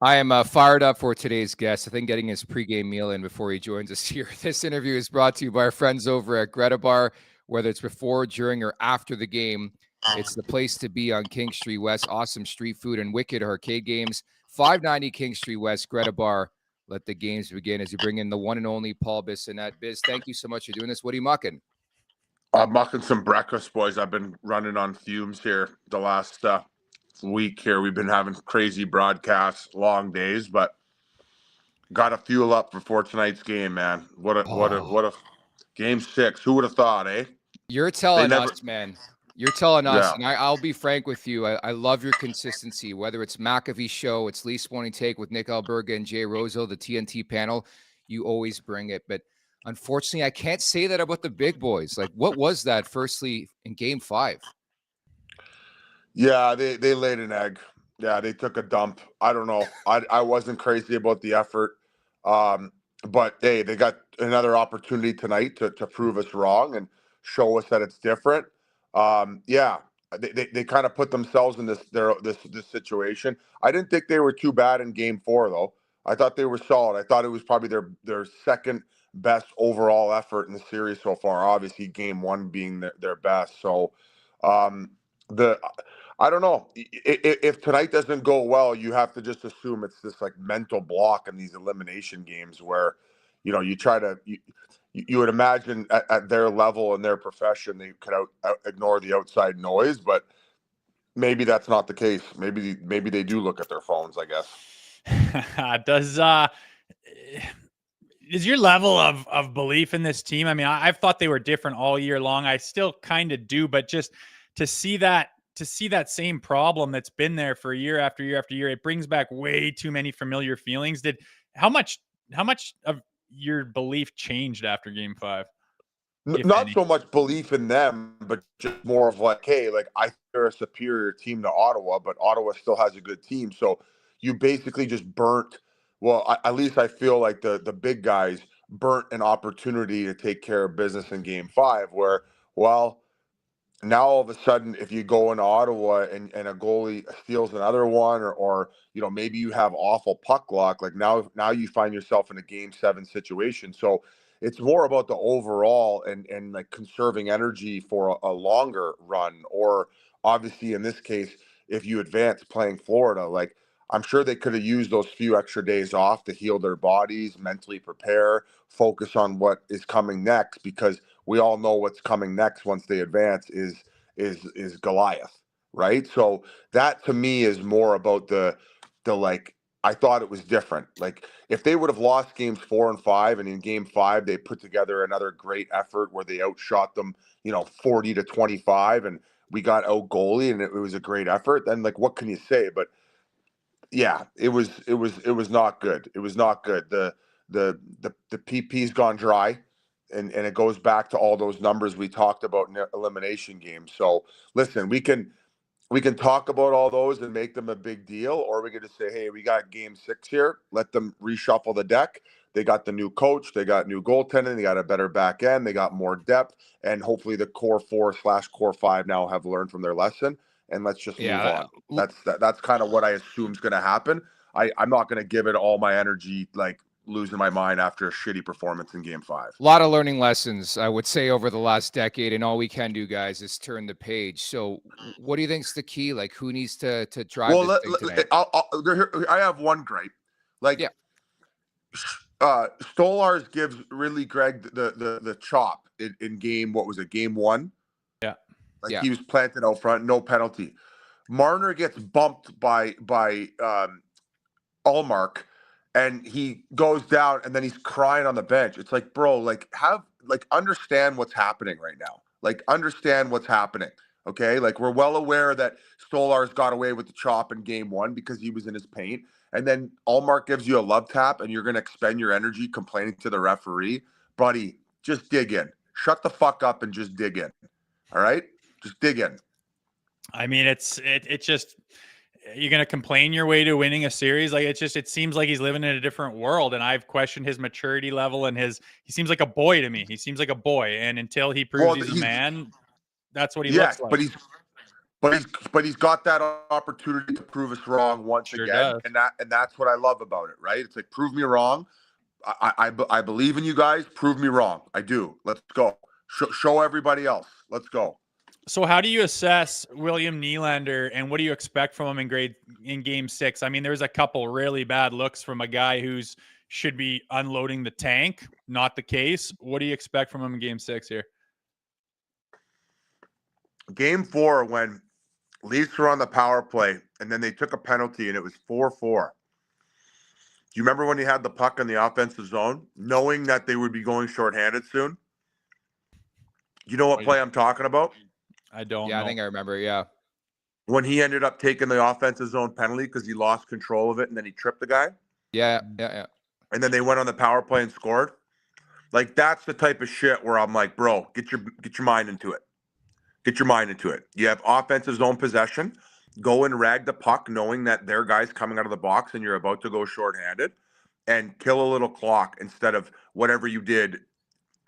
I am fired up for today's guest. I think getting his pregame meal in before he joins us here. This interview is brought to you by our friends over at Greta Bar. Whether it's before, during, or after the game, it's the place to be on King Street West. Awesome street food and wicked arcade games. 590 King Street West, Greta Bar. Let the games begin as you bring in the one and only Paul Bissonnette. Biz, thank you so much for doing this. What are you mucking? I'm mucking some breakfast, boys. I've been running on fumes here the last week here. We've been having crazy broadcasts, long days, but got to fuel up before tonight's game, man. What a Game 6. Who would have thought, eh? You're telling us, man. You're telling us, and I'll be frank with you. I love your consistency, whether it's McAfee Show, it's Leafs Morning Take with Nick Alberga and Jay Rosehill, the TNT panel. You always bring it. But unfortunately, I can't say that about the big boys. Like, what was that, firstly, in Game 5? Yeah, they laid an egg. Yeah, they took a dump. I don't know. I wasn't crazy about the effort. But, hey, they got another opportunity tonight to prove us wrong and show us that it's different. Yeah, they kind of put themselves in this situation. I didn't think they were too bad in Game 4, though. I thought they were solid. I thought it was probably their second best overall effort in the series so far. Obviously, Game 1 being their best. So, I don't know. If tonight doesn't go well, you have to just assume it's this like mental block in these elimination games where, you try to. You would imagine at their level and their profession, they could ignore the outside noise, but maybe that's not the case. Maybe they do look at their phones, I guess. Is your level of belief in this team? I mean, I've thought they were different all year long. I still kind of do, but just to see that same problem that's been there for year after year after year, it brings back way too many familiar feelings. How much of your belief changed after Game 5? if Not any? so much belief in them, but just more of like, hey, like I think they're a superior team to Ottawa, but Ottawa still has a good team. So you basically just burnt. Well, at least I feel like the big guys burnt an opportunity to take care of business in Game 5. Where, well, now all of a sudden, if you go into Ottawa and a goalie steals another one, or maybe you have awful puck luck, like now you find yourself in a Game 7 situation. So it's more about the overall and like conserving energy for a longer run, or obviously in this case, if you advance playing Florida, like I'm sure they could have used those few extra days off to heal their bodies, mentally prepare, focus on what is coming next, because we all know what's coming next once they advance is Goliath, right? So that to me is more about the like, I thought it was different. Like if they would have lost games 4 and 5, and in Game 5 they put together another great effort where they outshot them, 40-25, and we got out goalie and it was a great effort, then like what can you say? But yeah, it was not good. It was not good. The PP's gone dry, and it goes back to all those numbers we talked about in elimination games. So listen, we can talk about all those and make them a big deal, or we could just say, hey, we got Game 6 here. Let them reshuffle the deck. They got the new coach. They got new goaltending. They got a better back end. They got more depth, and hopefully the core 4/core 5 now have learned from their lesson. And let's just move on. That's kind of what I assume is going to happen. I'm not going to give it all my energy, like losing my mind after a shitty performance in Game 5. A lot of learning lessons, I would say, over the last decade, and all we can do, guys, is turn the page. So what do you think is the key? Like, who needs to drive this thing tonight? I have one gripe. Like, Yeah. Stolars gives really Greg the chop in game, what was it, Game 1? Yeah. Like Yeah. he was planted out front, no penalty. Marner gets bumped by Allmark, and he goes down, and then he's crying on the bench. It's like, bro, like understand what's happening right now. Like understand what's happening. Okay, like we're well aware that Stolars got away with the chop in Game 1 because he was in his paint, and then Allmark gives you a love tap, and you're going to expend your energy complaining to the referee, buddy. Just dig in. Shut the fuck up and just dig in. All right, just dig in. I mean, it's just, you're going to complain your way to winning a series. Like it seems like he's living in a different world. And I've questioned his maturity level, and he seems like a boy to me. He seems like a boy. And until he proves he's a man, that's what he looks like. But he's got that opportunity to prove us wrong once again. Does. And that's what I love about it, right? It's like, prove me wrong. I believe in you guys. Prove me wrong. I do. Let's go. Show everybody else. Let's go. So how do you assess William Nylander, and what do you expect from him in Game 6? I mean, there's a couple really bad looks from a guy who's should be unloading the tank. Not the case. What do you expect from him in Game 6 here? Game 4, when Leafs were on the power play, and then they took a penalty, and it was 4-4. Do you remember when he had the puck in the offensive zone, knowing that they would be going shorthanded soon? You know what play I'm talking about? I don't Yeah, know. I think I remember. Yeah. When he ended up taking the offensive zone penalty because he lost control of it, and then he tripped the guy. Yeah. And then they went on the power play and scored. Like, that's the type of shit where I'm like, bro, get your mind into it. Get your mind into it. You have offensive zone possession. Go and rag the puck, knowing that their guy's coming out of the box and you're about to go shorthanded, and kill a little clock instead of whatever you did,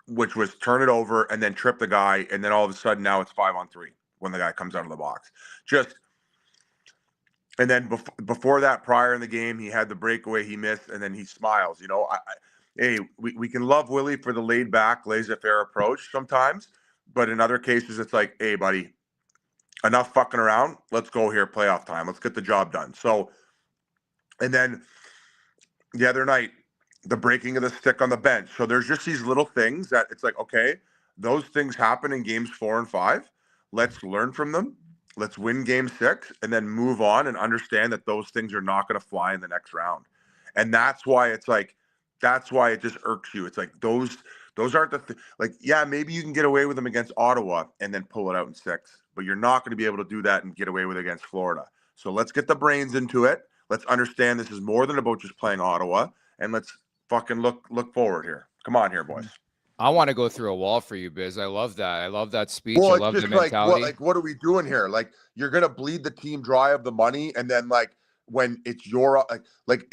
which was turn it over and then trip the guy, and then all of a sudden now it's 5-on-3 when the guy comes out of the box. And then before that, prior in the game, he had the breakaway he missed, and then he smiles. Hey, we can love Willie for the laid back, laissez-faire approach sometimes, but in other cases, it's like, hey, buddy, enough fucking around. Let's go here, playoff time. Let's get the job done. So, and then the other night, the breaking of the stick on the bench. So there's just these little things that it's like, okay, those things happen in Games 4 and 5. Let's learn from them. Let's win Game 6 and then move on and understand that those things are not going to fly in the next round. And that's why it's like, that's why it just irks you. It's like those aren't like, yeah, maybe you can get away with them against Ottawa and then pull it out in 6, but you're not going to be able to do that and get away with it against Florida. So let's get the brains into it. Let's understand this is more than about just playing Ottawa, and let's fucking look forward here. Come on here, boys. I want to go through a wall for you, Biz. I love that. I love that speech. Well, I it's love the just like mentality. what are we doing here? Like you're gonna bleed the team dry of the money, and then like when it's your like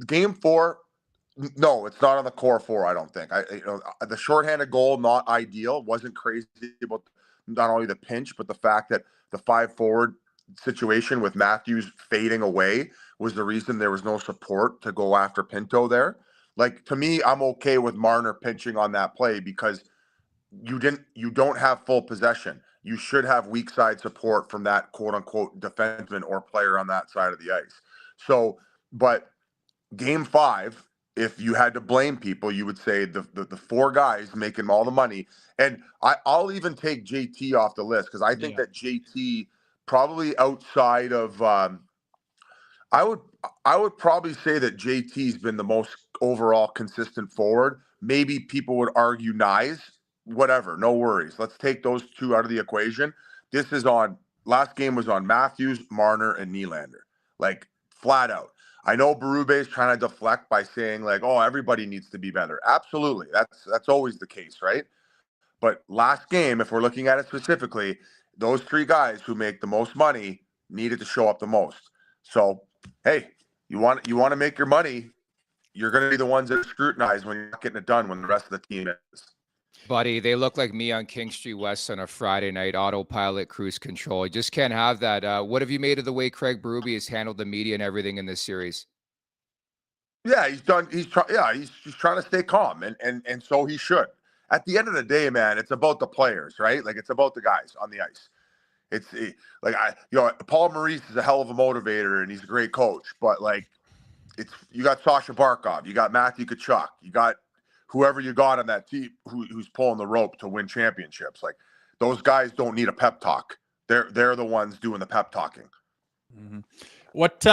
game 4. No, it's not on the core 4. I don't think. The shorthanded goal, not ideal. Wasn't crazy about not only the pinch, but the fact that the 5 forward situation with Matthews fading away was the reason there was no support to go after Pinto there. Like to me, I'm okay with Marner pinching on that play because you don't have full possession. You should have weak side support from that quote unquote defenseman or player on that side of the ice. So, but game 5, if you had to blame people, you would say the 4 guys making all the money. And I'll even take JT off the list because I think that JT probably outside of I would probably say that JT's been the most overall consistent forward. Maybe people would argue Nyes, whatever, no worries. Let's take those 2 out of the equation. Last game was on Matthews, Marner, and Nylander. Like flat out. I know Berube is trying to deflect by saying like, oh, everybody needs to be better. Absolutely. That's always the case, right? But last game, if we're looking at it specifically, those 3 guys who make the most money needed to show up the most. So, hey, you want to make your money, you're going to be the ones that are scrutinized when you're not getting it done when the rest of the team is. Buddy, they look like me on King Street West on a Friday night, autopilot, cruise control. You just can't have that. What have you made of the way Craig Berube has handled the media and everything in this series? Yeah, he's trying to stay calm, and so he should. At the end of the day, man, it's about the players, right? Like it's about the guys on the ice. Paul Maurice is a hell of a motivator and he's a great coach, but like you got Sasha Barkov, you got Matthew Tkachuk, you got whoever you got on that team who's pulling the rope to win championships. Like those guys don't need a pep talk. They're the ones doing the pep talking. Mm-hmm. What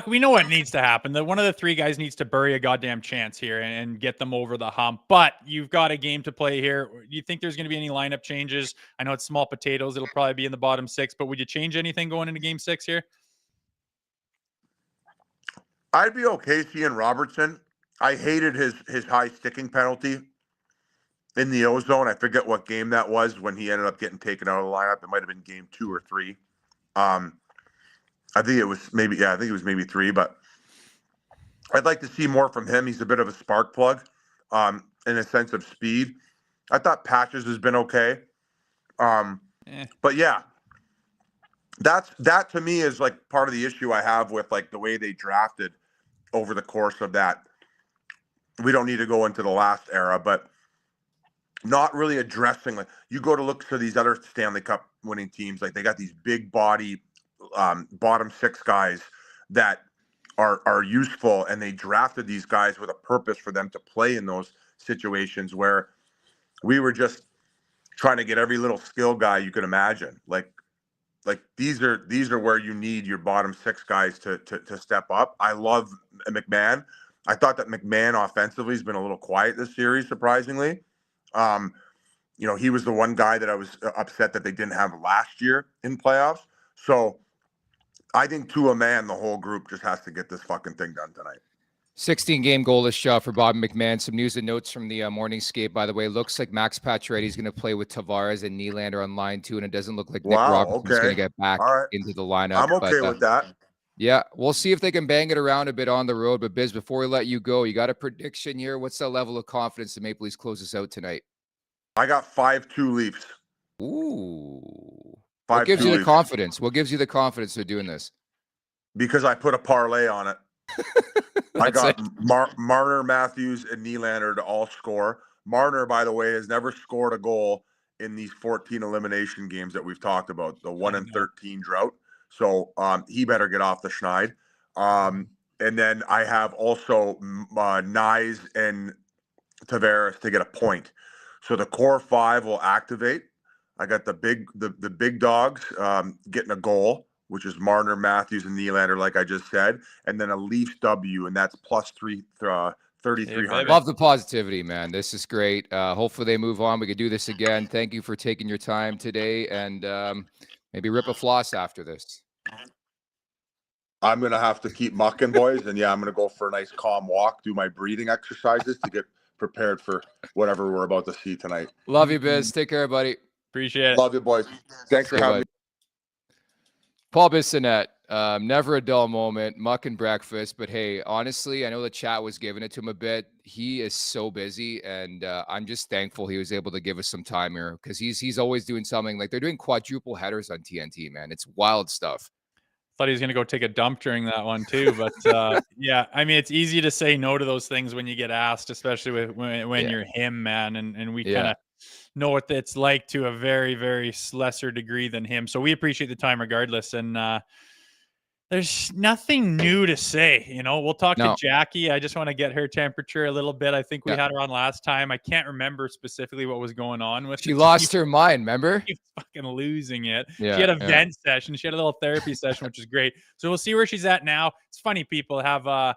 we know what needs to happen. That one of the 3 guys needs to bury a goddamn chance here and get them over the hump. But you've got a game to play here. Do you think there's going to be any lineup changes? I know it's small potatoes. It'll probably be in the bottom 6, but would you change anything going into game 6 here? I'd be okay seeing Robertson. I hated his high sticking penalty in the ozone. I forget what game that was when he ended up getting taken out of the lineup. It might have been game 2 or 3. I think it was maybe 3, but I'd like to see more from him. He's a bit of a spark plug in a sense of speed. I thought Patches has been okay. But yeah, that to me is like part of the issue I have with like the way they drafted over the course of that. We don't need to go into the last era, but not really addressing, like you go to look for these other Stanley Cup winning teams, like they got these big body bottom 6 guys that are useful, and they drafted these guys with a purpose for them to play in those situations where we were just trying to get every little skill guy you could imagine. Like these are where you need your bottom 6 guys to step up. I love McMahon. I thought that McMahon offensively has been a little quiet this series, surprisingly. He was the one guy that I was upset that they didn't have last year in playoffs. So I think to a man, the whole group just has to get this fucking thing done tonight. 16-game goalless shot for Bob McMahon. Some news and notes from the morning skate, by the way. Looks like Max Pacioretty is going to play with Tavares and Nylander on line 2, and it doesn't look like Nick Robertson's going to get back into the lineup. I'm okay with that. Yeah, we'll see if they can bang it around a bit on the road. But Biz, before we let you go, you got a prediction here? What's the level of confidence the Maple Leafs close us out tonight? I got 5-2 Leafs. Ooh. What gives you the confidence? What gives you the confidence of doing this? Because I put a parlay on it. I got Marner, Matthews, and Nylander to all score. Marner, by the way, has never scored a goal in these 14 elimination games that we've talked about, the 1-13 drought. So he better get off the schneid. And then I have also Nyes and Tavares to get a point. So the core 5 will activate. I got the big dogs getting a goal, which is Marner, Matthews, and Nylander, like I just said, and then a Leafs W, and that's plus 3,300. Love the positivity, man. This is great. Hopefully they move on. We could do this again. Thank you for taking your time today, and maybe rip a floss after this. I'm going to have to keep mucking, boys, and yeah, I'm going to go for a nice calm walk, do my breathing exercises to get prepared for whatever we're about to see tonight. Love you, Biz. Take care, buddy. Appreciate it. Love you, boys. Thanks for having me. Paul Bissonnette, never a dull moment, muck and breakfast. But hey, honestly, I know the chat was giving it to him a bit. He is so busy, and I'm just thankful he was able to give us some time here because he's always doing something. Like they're doing quadruple headers on TNT, man. It's wild stuff. Thought he was going to go take a dump during that one too, but yeah, I mean, it's easy to say no to those things when you get asked, especially when you're him, man, and we kind of know what it's like to a very, very lesser degree than him. So we appreciate the time regardless. And there's nothing new to say, we'll talk to Jackie. I just want to get her temperature a little bit. I think we had her on last time. I can't remember specifically what was going on with She lost her mind, remember? She's fucking losing it. Yeah, she had a vent session. She had a little therapy session, which is great. So we'll see where she's at now. It's funny, people have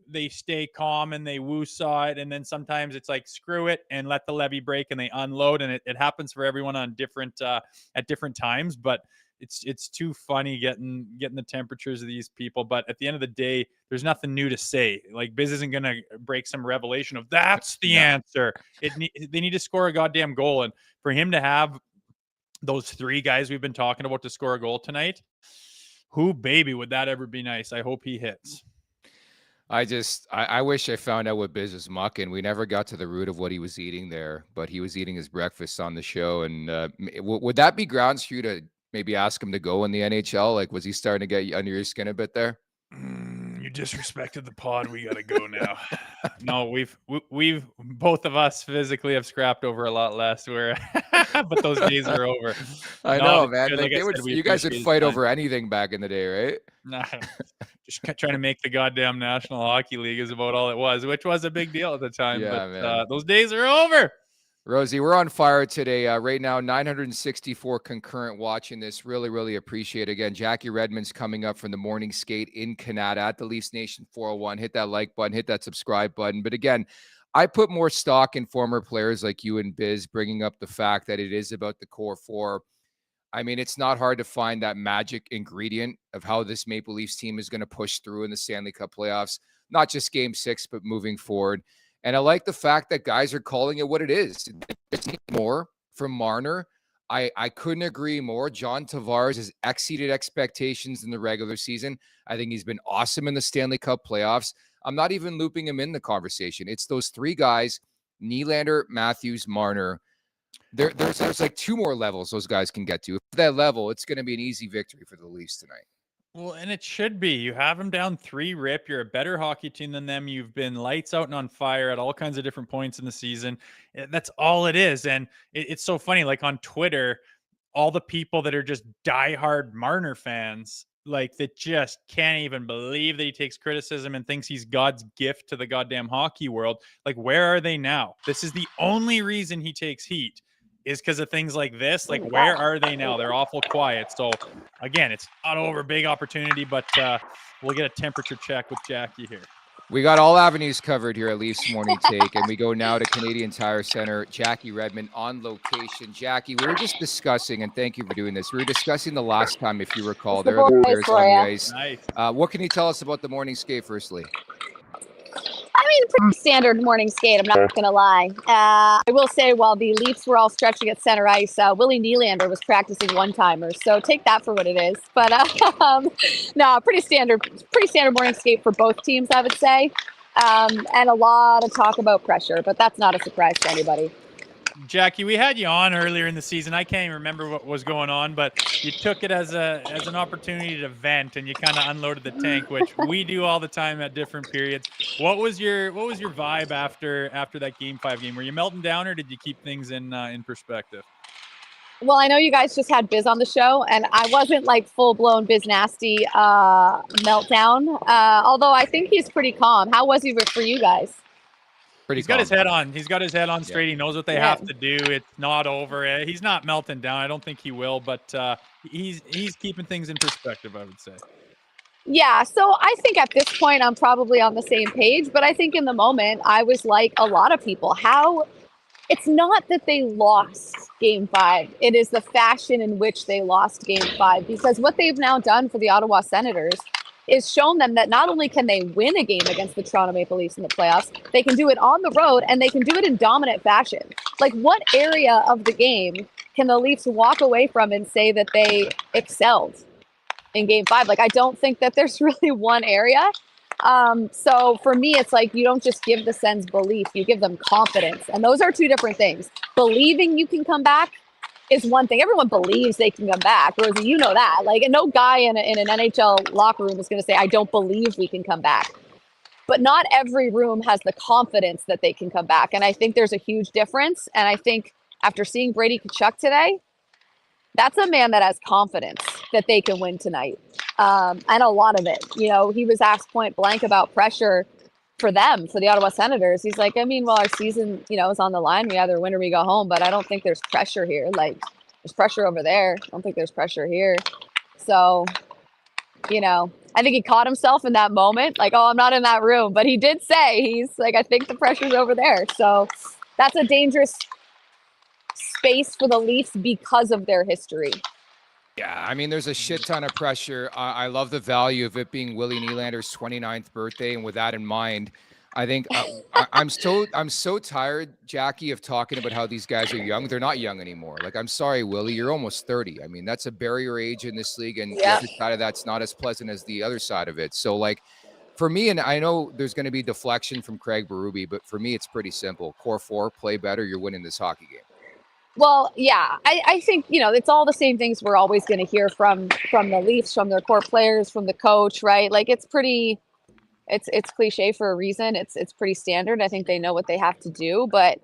they stay calm and they woo-saw it, and then sometimes it's like screw it and let the levee break and they unload, and it happens for everyone on different at different times. But it's too funny getting the temperatures of these people. But at the end of the day, there's nothing new to say. Like Biz isn't gonna break some revelation of that's the answer. They need to score a goddamn goal, and for him to have those three guys we've been talking about to score a goal tonight, who baby would that ever be nice? I hope he hits. I wish I found out what Biz was mucking. We never got to the root of what he was eating there, but he was eating his breakfast on the show. And would that be grounds for you to maybe ask him to go in the NHL? Like, was he starting to get under your skin a bit there? You disrespected the pod. We got to go now. No, we've both of us physically have scrapped over a lot less. But those days are over. I know, man. Like you guys would fight over anything back in the day, right? Nah, just trying to make the goddamn National Hockey League is about all it was, which was a big deal at the time. Yeah, but those days are over. Rosie, we're on fire today. Right now, 964 concurrent watching this. Really, really appreciate it. Again, Jackie Redmond's coming up from the morning skate in Canada at the Leafs Nation 401. Hit that like button, hit that subscribe button. But again, I put more stock in former players like you and Biz, bringing up the fact that it is about the core four. I mean, it's not hard to find that magic ingredient of how this Maple Leafs team is going to push through in the Stanley Cup playoffs, not just Game 6, but moving forward. And I like the fact that guys are calling it what it is. It's more from Marner. I couldn't agree more. John Tavares has exceeded expectations in the regular season. I think he's been awesome in the Stanley Cup playoffs. I'm not even looping him in the conversation. It's those three guys, Nylander, Matthews, Marner. There's like two more levels those guys can get to. At that level, it's going to be an easy victory for the Leafs tonight. Well, and it should be. You have them down 3 rip. You're a better hockey team than them. You've been lights out and on fire at all kinds of different points in the season. That's all it is. And it's so funny. Like on Twitter, all the people that are just diehard Marner fans, like that just can't even believe that he takes criticism and thinks he's God's gift to the goddamn hockey world. Like, where are they now? This is the only reason he takes heat. Is because of things like this. Like, where are they now? They're awful quiet. So, again, it's not over. Big opportunity, but we'll get a temperature check with Jackie here. We got all avenues covered here at Leafs Morning Take, and we go now to Canadian Tire Center. Jackie Redmond on location. Jackie, we were just discussing, and thank you for doing this. We were discussing the last time, if you recall. There are the players on the ice. Nice. What can you tell us about the morning skate, firstly? I mean, pretty standard morning skate, I'm not going to lie. I will say, while the Leafs were all stretching at center ice, Willie Nylander was practicing one-timers, so take that for what it is. But no, pretty standard morning skate for both teams, I would say. And a lot of talk about pressure, but that's not a surprise to anybody. Jackie, we had you on earlier in the season. I can't even remember what was going on, but you took it as an opportunity to vent, and you kind of unloaded the tank, which we do all the time at different periods. What was your vibe after that Game 5 game? Were you melting down, or did you keep things in perspective? Well, I know you guys just had Biz on the show, and I wasn't like full-blown Biz nasty meltdown, although I think he's pretty calm. How was he for you guys? He's got his head on. He's got his head on straight. He knows what they have to do. It's not over. He's not melting down. I don't think he will, but he's keeping things in perspective, I would say. Yeah, so I think at this point I'm probably on the same page, but I think in the moment I was like a lot of people. It's not that they lost Game 5. It is the fashion in which they lost Game 5, because what they've now done for the Ottawa Senators is shown them that not only can they win a game against the Toronto Maple Leafs in the playoffs, they can do it on the road, and they can do it in dominant fashion. Like, what area of the game can the Leafs walk away from and say that they excelled in Game 5? Like, I don't think that there's really one area. So for me, it's like, you don't just give the Sens belief, you give them confidence. And those are two different things. Believing you can come back is one thing. Everyone believes they can come back. Whereas, you know that. Like, no guy in an NHL locker room is going to say, I don't believe we can come back. But not every room has the confidence that they can come back. And I think there's a huge difference. And I think after seeing Brady Tkachuk today, that's a man that has confidence that they can win tonight. And a lot of it. You know, he was asked point blank about pressure for them, for the Ottawa Senators. He's like, I mean, well, our season, you know, is on the line. We either win or we go home, but I don't think there's pressure here. Like, there's pressure over there. I don't think there's pressure here. So, you know, I think he caught himself in that moment. Like, oh, I'm not in that room. But he did say, he's like, I think the pressure's over there. So that's a dangerous space for the Leafs because of their history. Yeah, I mean, there's a shit ton of pressure. I love the value of it being Willie Nylander's 29th birthday, and with that in mind, I think I'm so tired, Jackie, of talking about how these guys are young. They're not young anymore. Like, I'm sorry, Willie, you're almost 30. I mean, that's a barrier age in this league, and the other side of that's not as pleasant as the other side of it. So, like, for me, and I know there's going to be deflection from Craig Berube, but for me, it's pretty simple. Core 4, play better. You're winning this hockey game. Well, yeah, I think, you know, it's all the same things we're always going to hear from the Leafs, from their core players, from the coach, right? Like, it's pretty, it's cliche for a reason. It's pretty standard. I think they know what they have to do. But,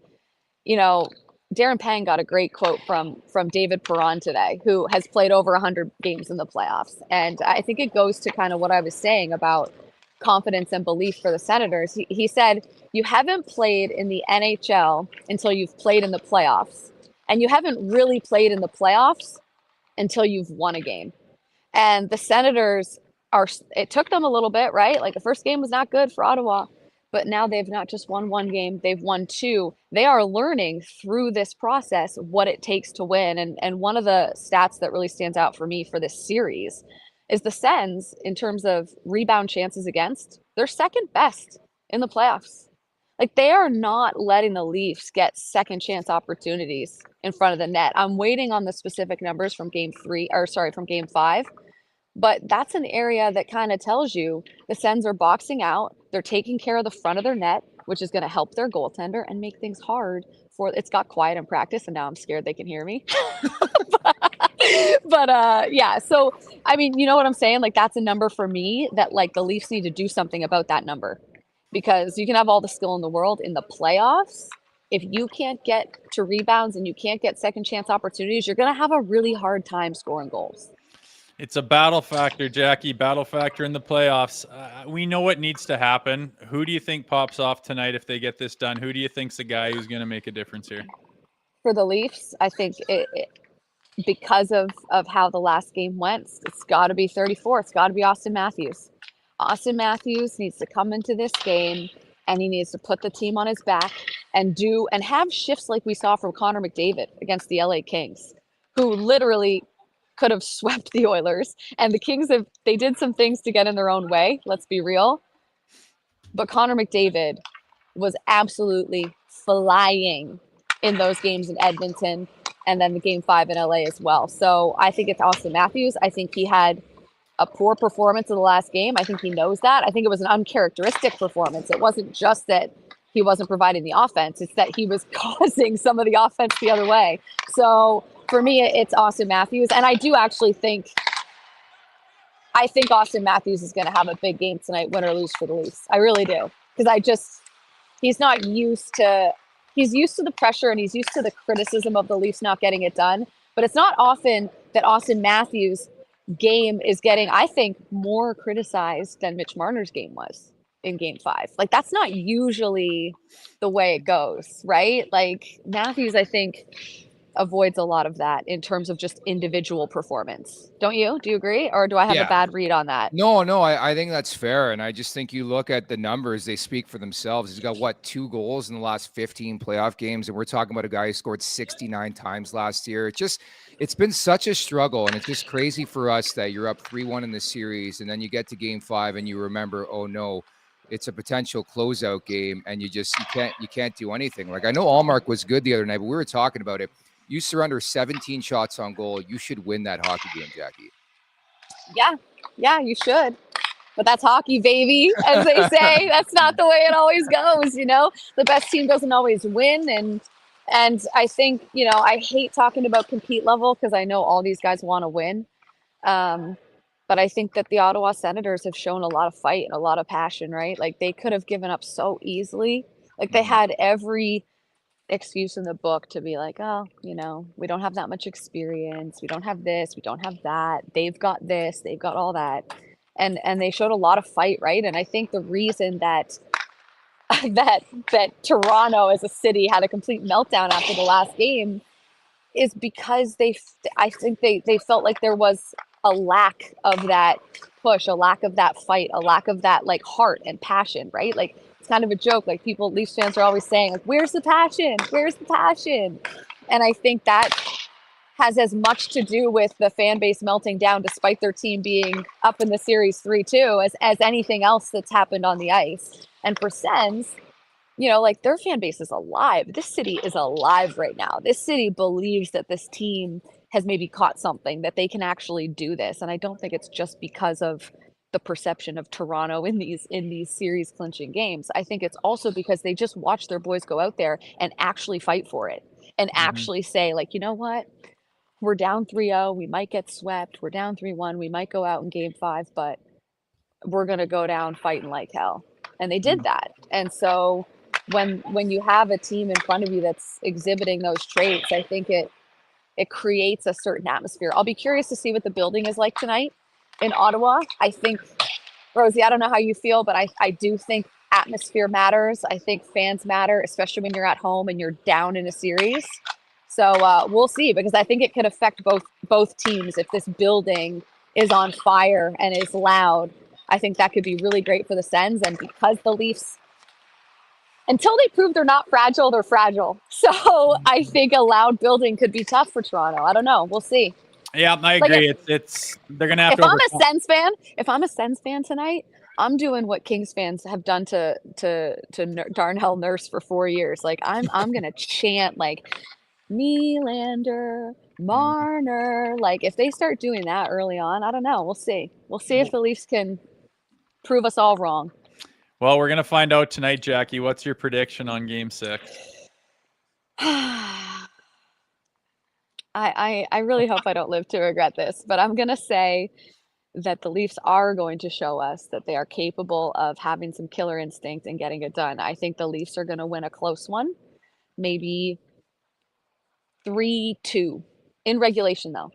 you know, Darren Pang got a great quote from David Perron today, who has played over 100 games in the playoffs. And I think it goes to kind of what I was saying about confidence and belief for the Senators. He said, you haven't played in the NHL until you've played in the playoffs. And you haven't really played in the playoffs until you've won a game. And the Senators it took them a little bit, right? Like, the first game was not good for Ottawa, but now they've not just won one game, they've won two. They are learning through this process what it takes to win. And one of the stats that really stands out for me for this series is the Sens, in terms of rebound chances against, they're second best in the playoffs. Like, they are not letting the Leafs get second chance opportunities in front of the net. I'm waiting on the specific numbers from Game 5. But that's an area that kind of tells you the Sens are boxing out. They're taking care of the front of their net, which is going to help their goaltender and make things hard for. It's got quiet in practice, and now I'm scared they can hear me. but yeah, so I mean, you know what I'm saying? Like, that's a number for me that, like, the Leafs need to do something about that number, because you can have all the skill in the world in the playoffs. If you can't get to rebounds and you can't get second chance opportunities, you're going to have a really hard time scoring goals. It's a battle factor, Jackie, battle factor in the playoffs. We know what needs to happen. Who do you think pops off tonight if they get this done? Who do you think's the guy who's going to make a difference here? For the Leafs, I think because of how the last game went, it's got to be 34. It's got to be Austin Matthews. Austin Matthews needs to come into this game, and he needs to put the team on his back and have shifts like we saw from Connor McDavid against the LA Kings, who literally could have swept the Oilers. And the Kings they did some things to get in their own way, let's be real. But Connor McDavid was absolutely flying in those games in Edmonton, and then the Game 5 in LA as well. So I think it's Austin Matthews. I think he had a poor performance in the last game. I think he knows that. I think it was an uncharacteristic performance. It wasn't just that he wasn't providing the offense. It's that he was causing some of the offense the other way. So for me, it's Austin Matthews. And I do actually think Austin Matthews is going to have a big game tonight, win or lose for the Leafs. I really do. Because he's used to the pressure, and he's used to the criticism of the Leafs not getting it done. But it's not often that Austin Matthews' game is getting, I think, more criticized than Mitch Marner's game was in Game 5. Like, that's not usually the way it goes, right? Like, Matthews, I think, avoids a lot of that in terms of just individual performance. Don't you? Do you agree? Or do I have a Yeah. bad read on that? No, I think that's fair. And I just think you look at the numbers, they speak for themselves. He's got, what, 2 goals in the last 15 playoff games. And we're talking about a guy who scored 69 times last year. It's been such a struggle. And it's just crazy for us that you're up 3-1 in the series. And then you get to game 5 and you remember, oh no, it's a potential closeout game. And you can't do anything. Like, I know Allmark was good the other night, but we were talking about it. You surrender 17 shots on goal. You should win that hockey game, Jackie. Yeah, you should. But that's hockey, baby, as they say. That's not the way it always goes, you know? The best team doesn't always win. And I think, you know, I hate talking about compete level because I know all these guys want to win. But I think that the Ottawa Senators have shown a lot of fight and a lot of passion, right? Like, they could have given up so easily. Like, they had every excuse in the book to be like, oh, you know, we don't have that much experience, we don't have this, we don't have that, they've got this, they've got all that, and they showed a lot of fight, right? And I think the reason that that Toronto as a city had a complete meltdown after the last game is because I think they felt like there was a lack of that push, a lack of that fight, a lack of that like heart and passion, right? Like, it's kind of a joke. Like, Leafs fans are always saying, like, where's the passion? Where's the passion? And I think that has as much to do with the fan base melting down despite their team being up in the series 3-2 as anything else that's happened on the ice. And for Sens, you know, like, their fan base is alive. This city is alive right now. This city believes that this team has maybe caught something, that they can actually do this. And I don't think it's just because of the perception of Toronto in these series clinching games. I think it's also because they just watch their boys go out there and actually fight for it and actually say, like, you know what, we're down 3-0, we might get swept, we're down 3-1, we might go out in game 5, but we're going to go down fighting like hell. And they did that. And so when you have a team in front of you that's exhibiting those traits, I think it creates a certain atmosphere. I'll be curious to see what the building is like tonight in Ottawa. I think, Rosie, I don't know how you feel, but I do think atmosphere matters. I think fans matter, especially when you're at home and you're down in a series. So we'll see, because I think it could affect both teams if this building is on fire and is loud. I think that could be really great for the Sens. And because the Leafs, until they prove they're not fragile, they're fragile. So I think a loud building could be tough for Toronto. I don't know. We'll see. Yeah, I agree. Like, it's they're gonna have to. If I'm a Sens fan tonight, I'm doing what Kings fans have done to Darnell Nurse for 4 years. Like, I'm gonna chant like Nylander, Marner. Like, if they start doing that early on, I don't know. We'll see. We'll see if the Leafs can prove us all wrong. Well, we're gonna find out tonight, Jackie. What's your prediction on Game 6? I really hope I don't live to regret this, but I'm going to say that the Leafs are going to show us that they are capable of having some killer instinct and getting it done. I think the Leafs are going to win a close one, maybe 3-2 in regulation, though.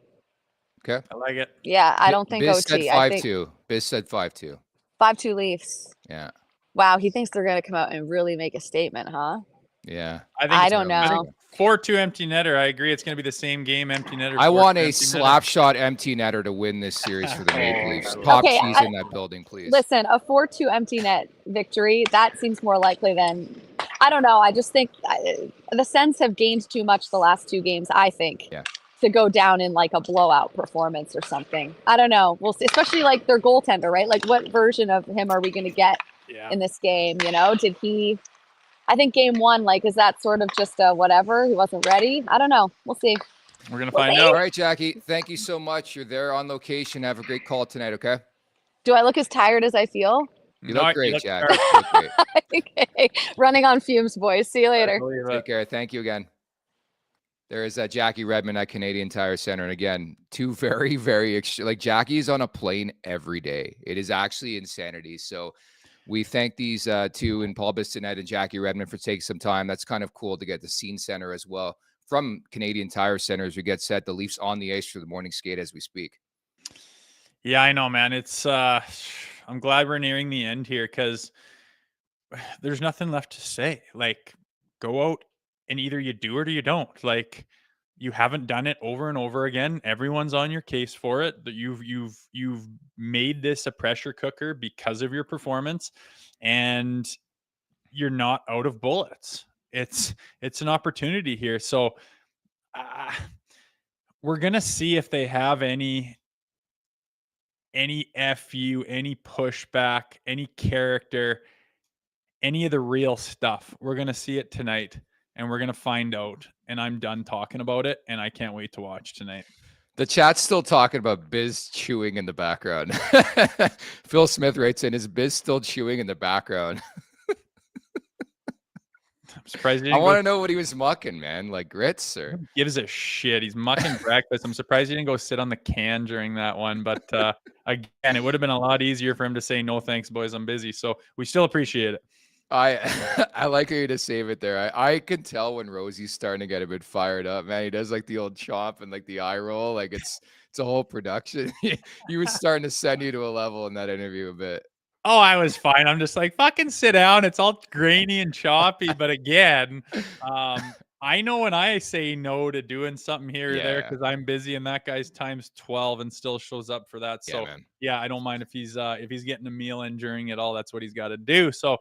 Okay. I like it. Yeah, I don't think Biz OT. said 5-2. Biz said 5-2. 5-2 Leafs. Yeah. Wow, he thinks they're going to come out and really make a statement, huh? Yeah. I don't know. 4-2 empty netter. I agree. It's going to be the same game, empty netter. I want a slap shot empty netter to win this series for the Maple Leafs. Pop cheese in that building, please. Listen, a 4-2 empty net victory, that seems more likely than, I don't know. I just think the Sens have gained too much the last 2 games, I think, to go down in like a blowout performance or something. I don't know. We'll see, especially like their goaltender, right? Like, what version of him are we going to get in this game? You know, I think game 1, like, is that sort of just a whatever? He wasn't ready. I don't know. We'll see. We're going to find out. All right, Jackie. Thank you so much. You're there on location. Have a great call tonight, okay? Do I look as tired as I feel? You look great, Jackie. You look great. Okay. Running on fumes, boys. See you later. Take care. Thank you again. There is Jackie Redmond at Canadian Tire Center. And again, 2 very, very, like, Jackie's on a plane every day. It is actually insanity. So we thank these 2, and Paul Bissonnette and Jackie Redmond, for taking some time. That's kind of cool to get the scene center as well from Canadian Tire Center as we get set. The Leafs on the ice for the morning skate as we speak. Yeah, I know, man. It's I'm glad we're nearing the end here, because there's nothing left to say. Like, go out and either you do or you don't. Like, You haven't done it over and over again. Everyone's on your case for it. That you've made this a pressure cooker because of your performance, and you're not out of bullets. It's an opportunity here. So we're gonna see if they have any FU, any pushback, any character, any of the real stuff. We're gonna see it tonight, and we're gonna find out. And I'm done talking about it, and I can't wait to watch tonight. The chat's still talking about Biz chewing in the background. Phil Smith writes in, is Biz still chewing in the background? I'm surprised he I didn't want to know what he was mucking, man. Like grits or Who gives a shit? He's mucking breakfast. I'm surprised he didn't go sit on the can during that one. But again, it would have been a lot easier for him to say, no, thanks, boys, I'm busy. So we still appreciate it. I like you to save it there. I can tell when Rosie's starting to get a bit fired up, man. He does like the old chomp and like the eye roll. Like it's a whole production. He was starting to send you to a level in that interview a bit. Oh, I was fine. I'm just like, fucking sit down. It's all grainy and choppy. But again, I know when I say no to doing something here or there because I'm busy, and that guy's times 12 and still shows up for that. So yeah, I don't mind if he's getting a meal in during it all. That's what he's got to do. So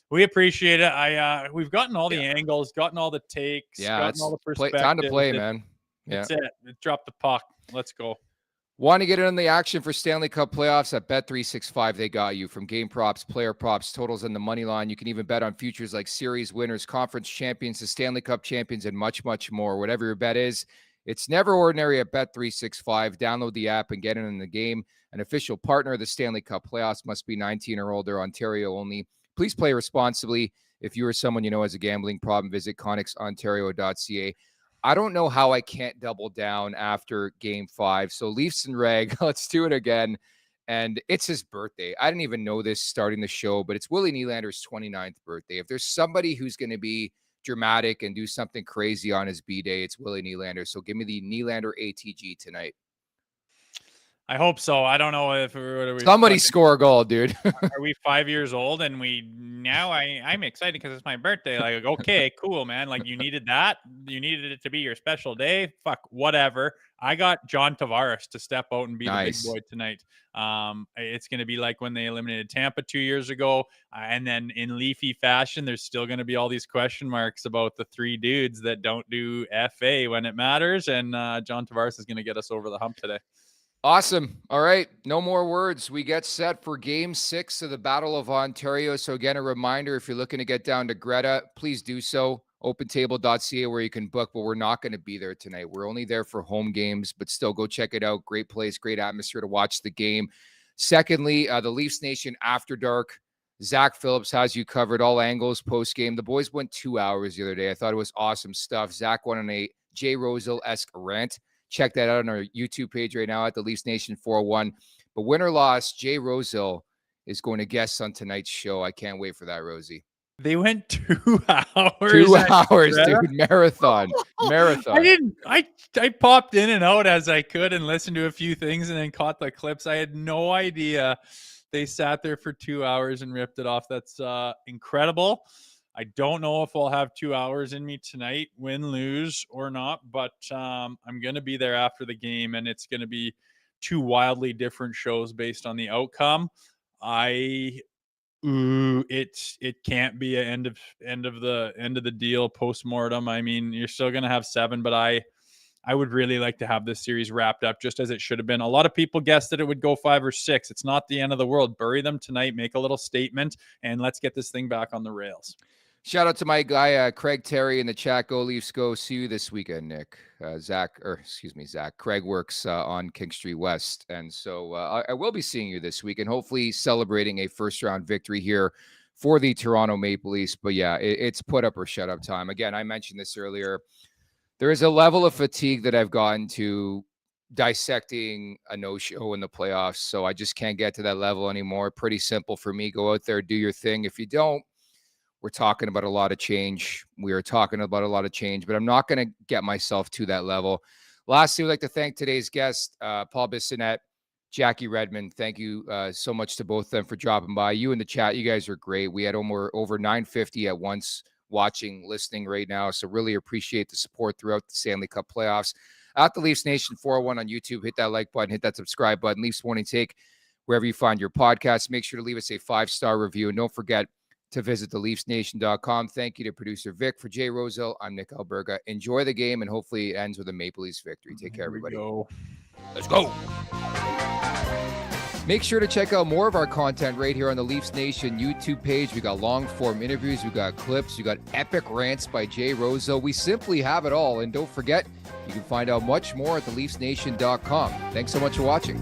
we appreciate it. We've gotten all the angles, gotten all the takes, gotten all the perspectives. Time to play, man. That's it. Drop the puck. Let's go. Want to get in on the action for Stanley Cup playoffs at Bet365? They got you. From game props, player props, totals, and the money line. You can even bet on futures like series winners, conference champions, the Stanley Cup champions, and much, much more. Whatever your bet is, it's never ordinary at Bet365. Download the app and get in the game. An official partner of the Stanley Cup playoffs. Must be 19 or older. Ontario only. Please play responsibly. If you or someone you know has a gambling problem, visit connexontario.ca. I don't know how I can't double down after game 5. So Leafs and Reg, let's do it again. And it's his birthday. I didn't even know this starting the show, but it's Willie Nylander's 29th birthday. If there's somebody who's going to be dramatic and do something crazy on his B-Day, it's Willie Nylander. So give me the Nylander ATG tonight. I hope so. I don't know if somebody score a goal, dude. Are we 5 years old and I'm excited because it's my birthday. Like, okay, cool, man. Like you needed that. You needed it to be your special day. Fuck, whatever. I got John Tavares to step out and be the big boy tonight. It's going to be like when they eliminated Tampa 2 years ago. And then in Leafy fashion, there's still going to be all these question marks about the 3 dudes that don't do FA when it matters. And John Tavares is going to get us over the hump today. Awesome. All right. No more words. We get set for game 6 of the Battle of Ontario. So again, a reminder, if you're looking to get down to Greta, please do so. Opentable.ca where you can book, but we're not going to be there tonight. We're only there for home games, but still go check it out. Great place, great atmosphere to watch the game. Secondly, the Leafs Nation After Dark. Zach Phillips has you covered, all angles post-game. The boys went 2 hours the other day. I thought it was awesome stuff. Zach went on a Jay Rosehill-esque rant. Check that out on our YouTube page right now at the Leafs Nation 401. But win or loss, Jay Rosehill is going to guest on tonight's show. I can't wait for that, Rosie. They went 2 hours. 2 hours, dude. Marathon. I popped in and out as I could and listened to a few things and then caught the clips. I had no idea they sat there for 2 hours and ripped it off. That's incredible. I don't know if I'll have 2 hours in me tonight, win, lose, or not, but I'm going to be there after the game, and it's going to be 2 wildly different shows based on the outcome. It can't be an end of the deal postmortem. I mean, you're still going to have 7, but I would really like to have this series wrapped up just as it should have been. A lot of people guessed that it would go 5 or 6. It's not the end of the world. Bury them tonight, make a little statement, and let's get this thing back on the rails. Shout out to my guy, Craig Terry in the chat. Go Leafs, go. See you this weekend, Nick. Zach. Craig works on King Street West. And so I will be seeing you this week and hopefully celebrating a first-round victory here for the Toronto Maple Leafs. But yeah, it's put up or shut up time. Again, I mentioned this earlier. There is a level of fatigue that I've gotten to dissecting a no-show in the playoffs. So I just can't get to that level anymore. Pretty simple for me. Go out there, do your thing. If you don't, we're talking about a lot of change. We are talking about a lot of change, but I'm not going to get myself to that level. Lastly, we'd like to thank today's guest, Paul Bissonnette, Jackie Redmond. Thank you so much to both of them for dropping by. You in the chat, you guys are great. We had over 950 at once watching, listening right now. So really appreciate the support throughout the Stanley Cup playoffs. At the Leafs Nation 401 on YouTube, hit that like button, hit that subscribe button. Leafs Morning Take, wherever you find your podcast. Make sure to leave us a 5-star review. And don't forget to visit theleafsnation.com. Thank you to producer Vic. For Jay Rosehill, I'm Nick Alberga. Enjoy the game, and hopefully it ends with a Maple Leafs victory. Take care, everybody. Let's go. Make sure to check out more of our content right here on the Leafs Nation YouTube page. We got long-form interviews. We got clips. We got epic rants by Jay Rosehill. We simply have it all. And don't forget, you can find out much more at theleafsnation.com. Thanks so much for watching.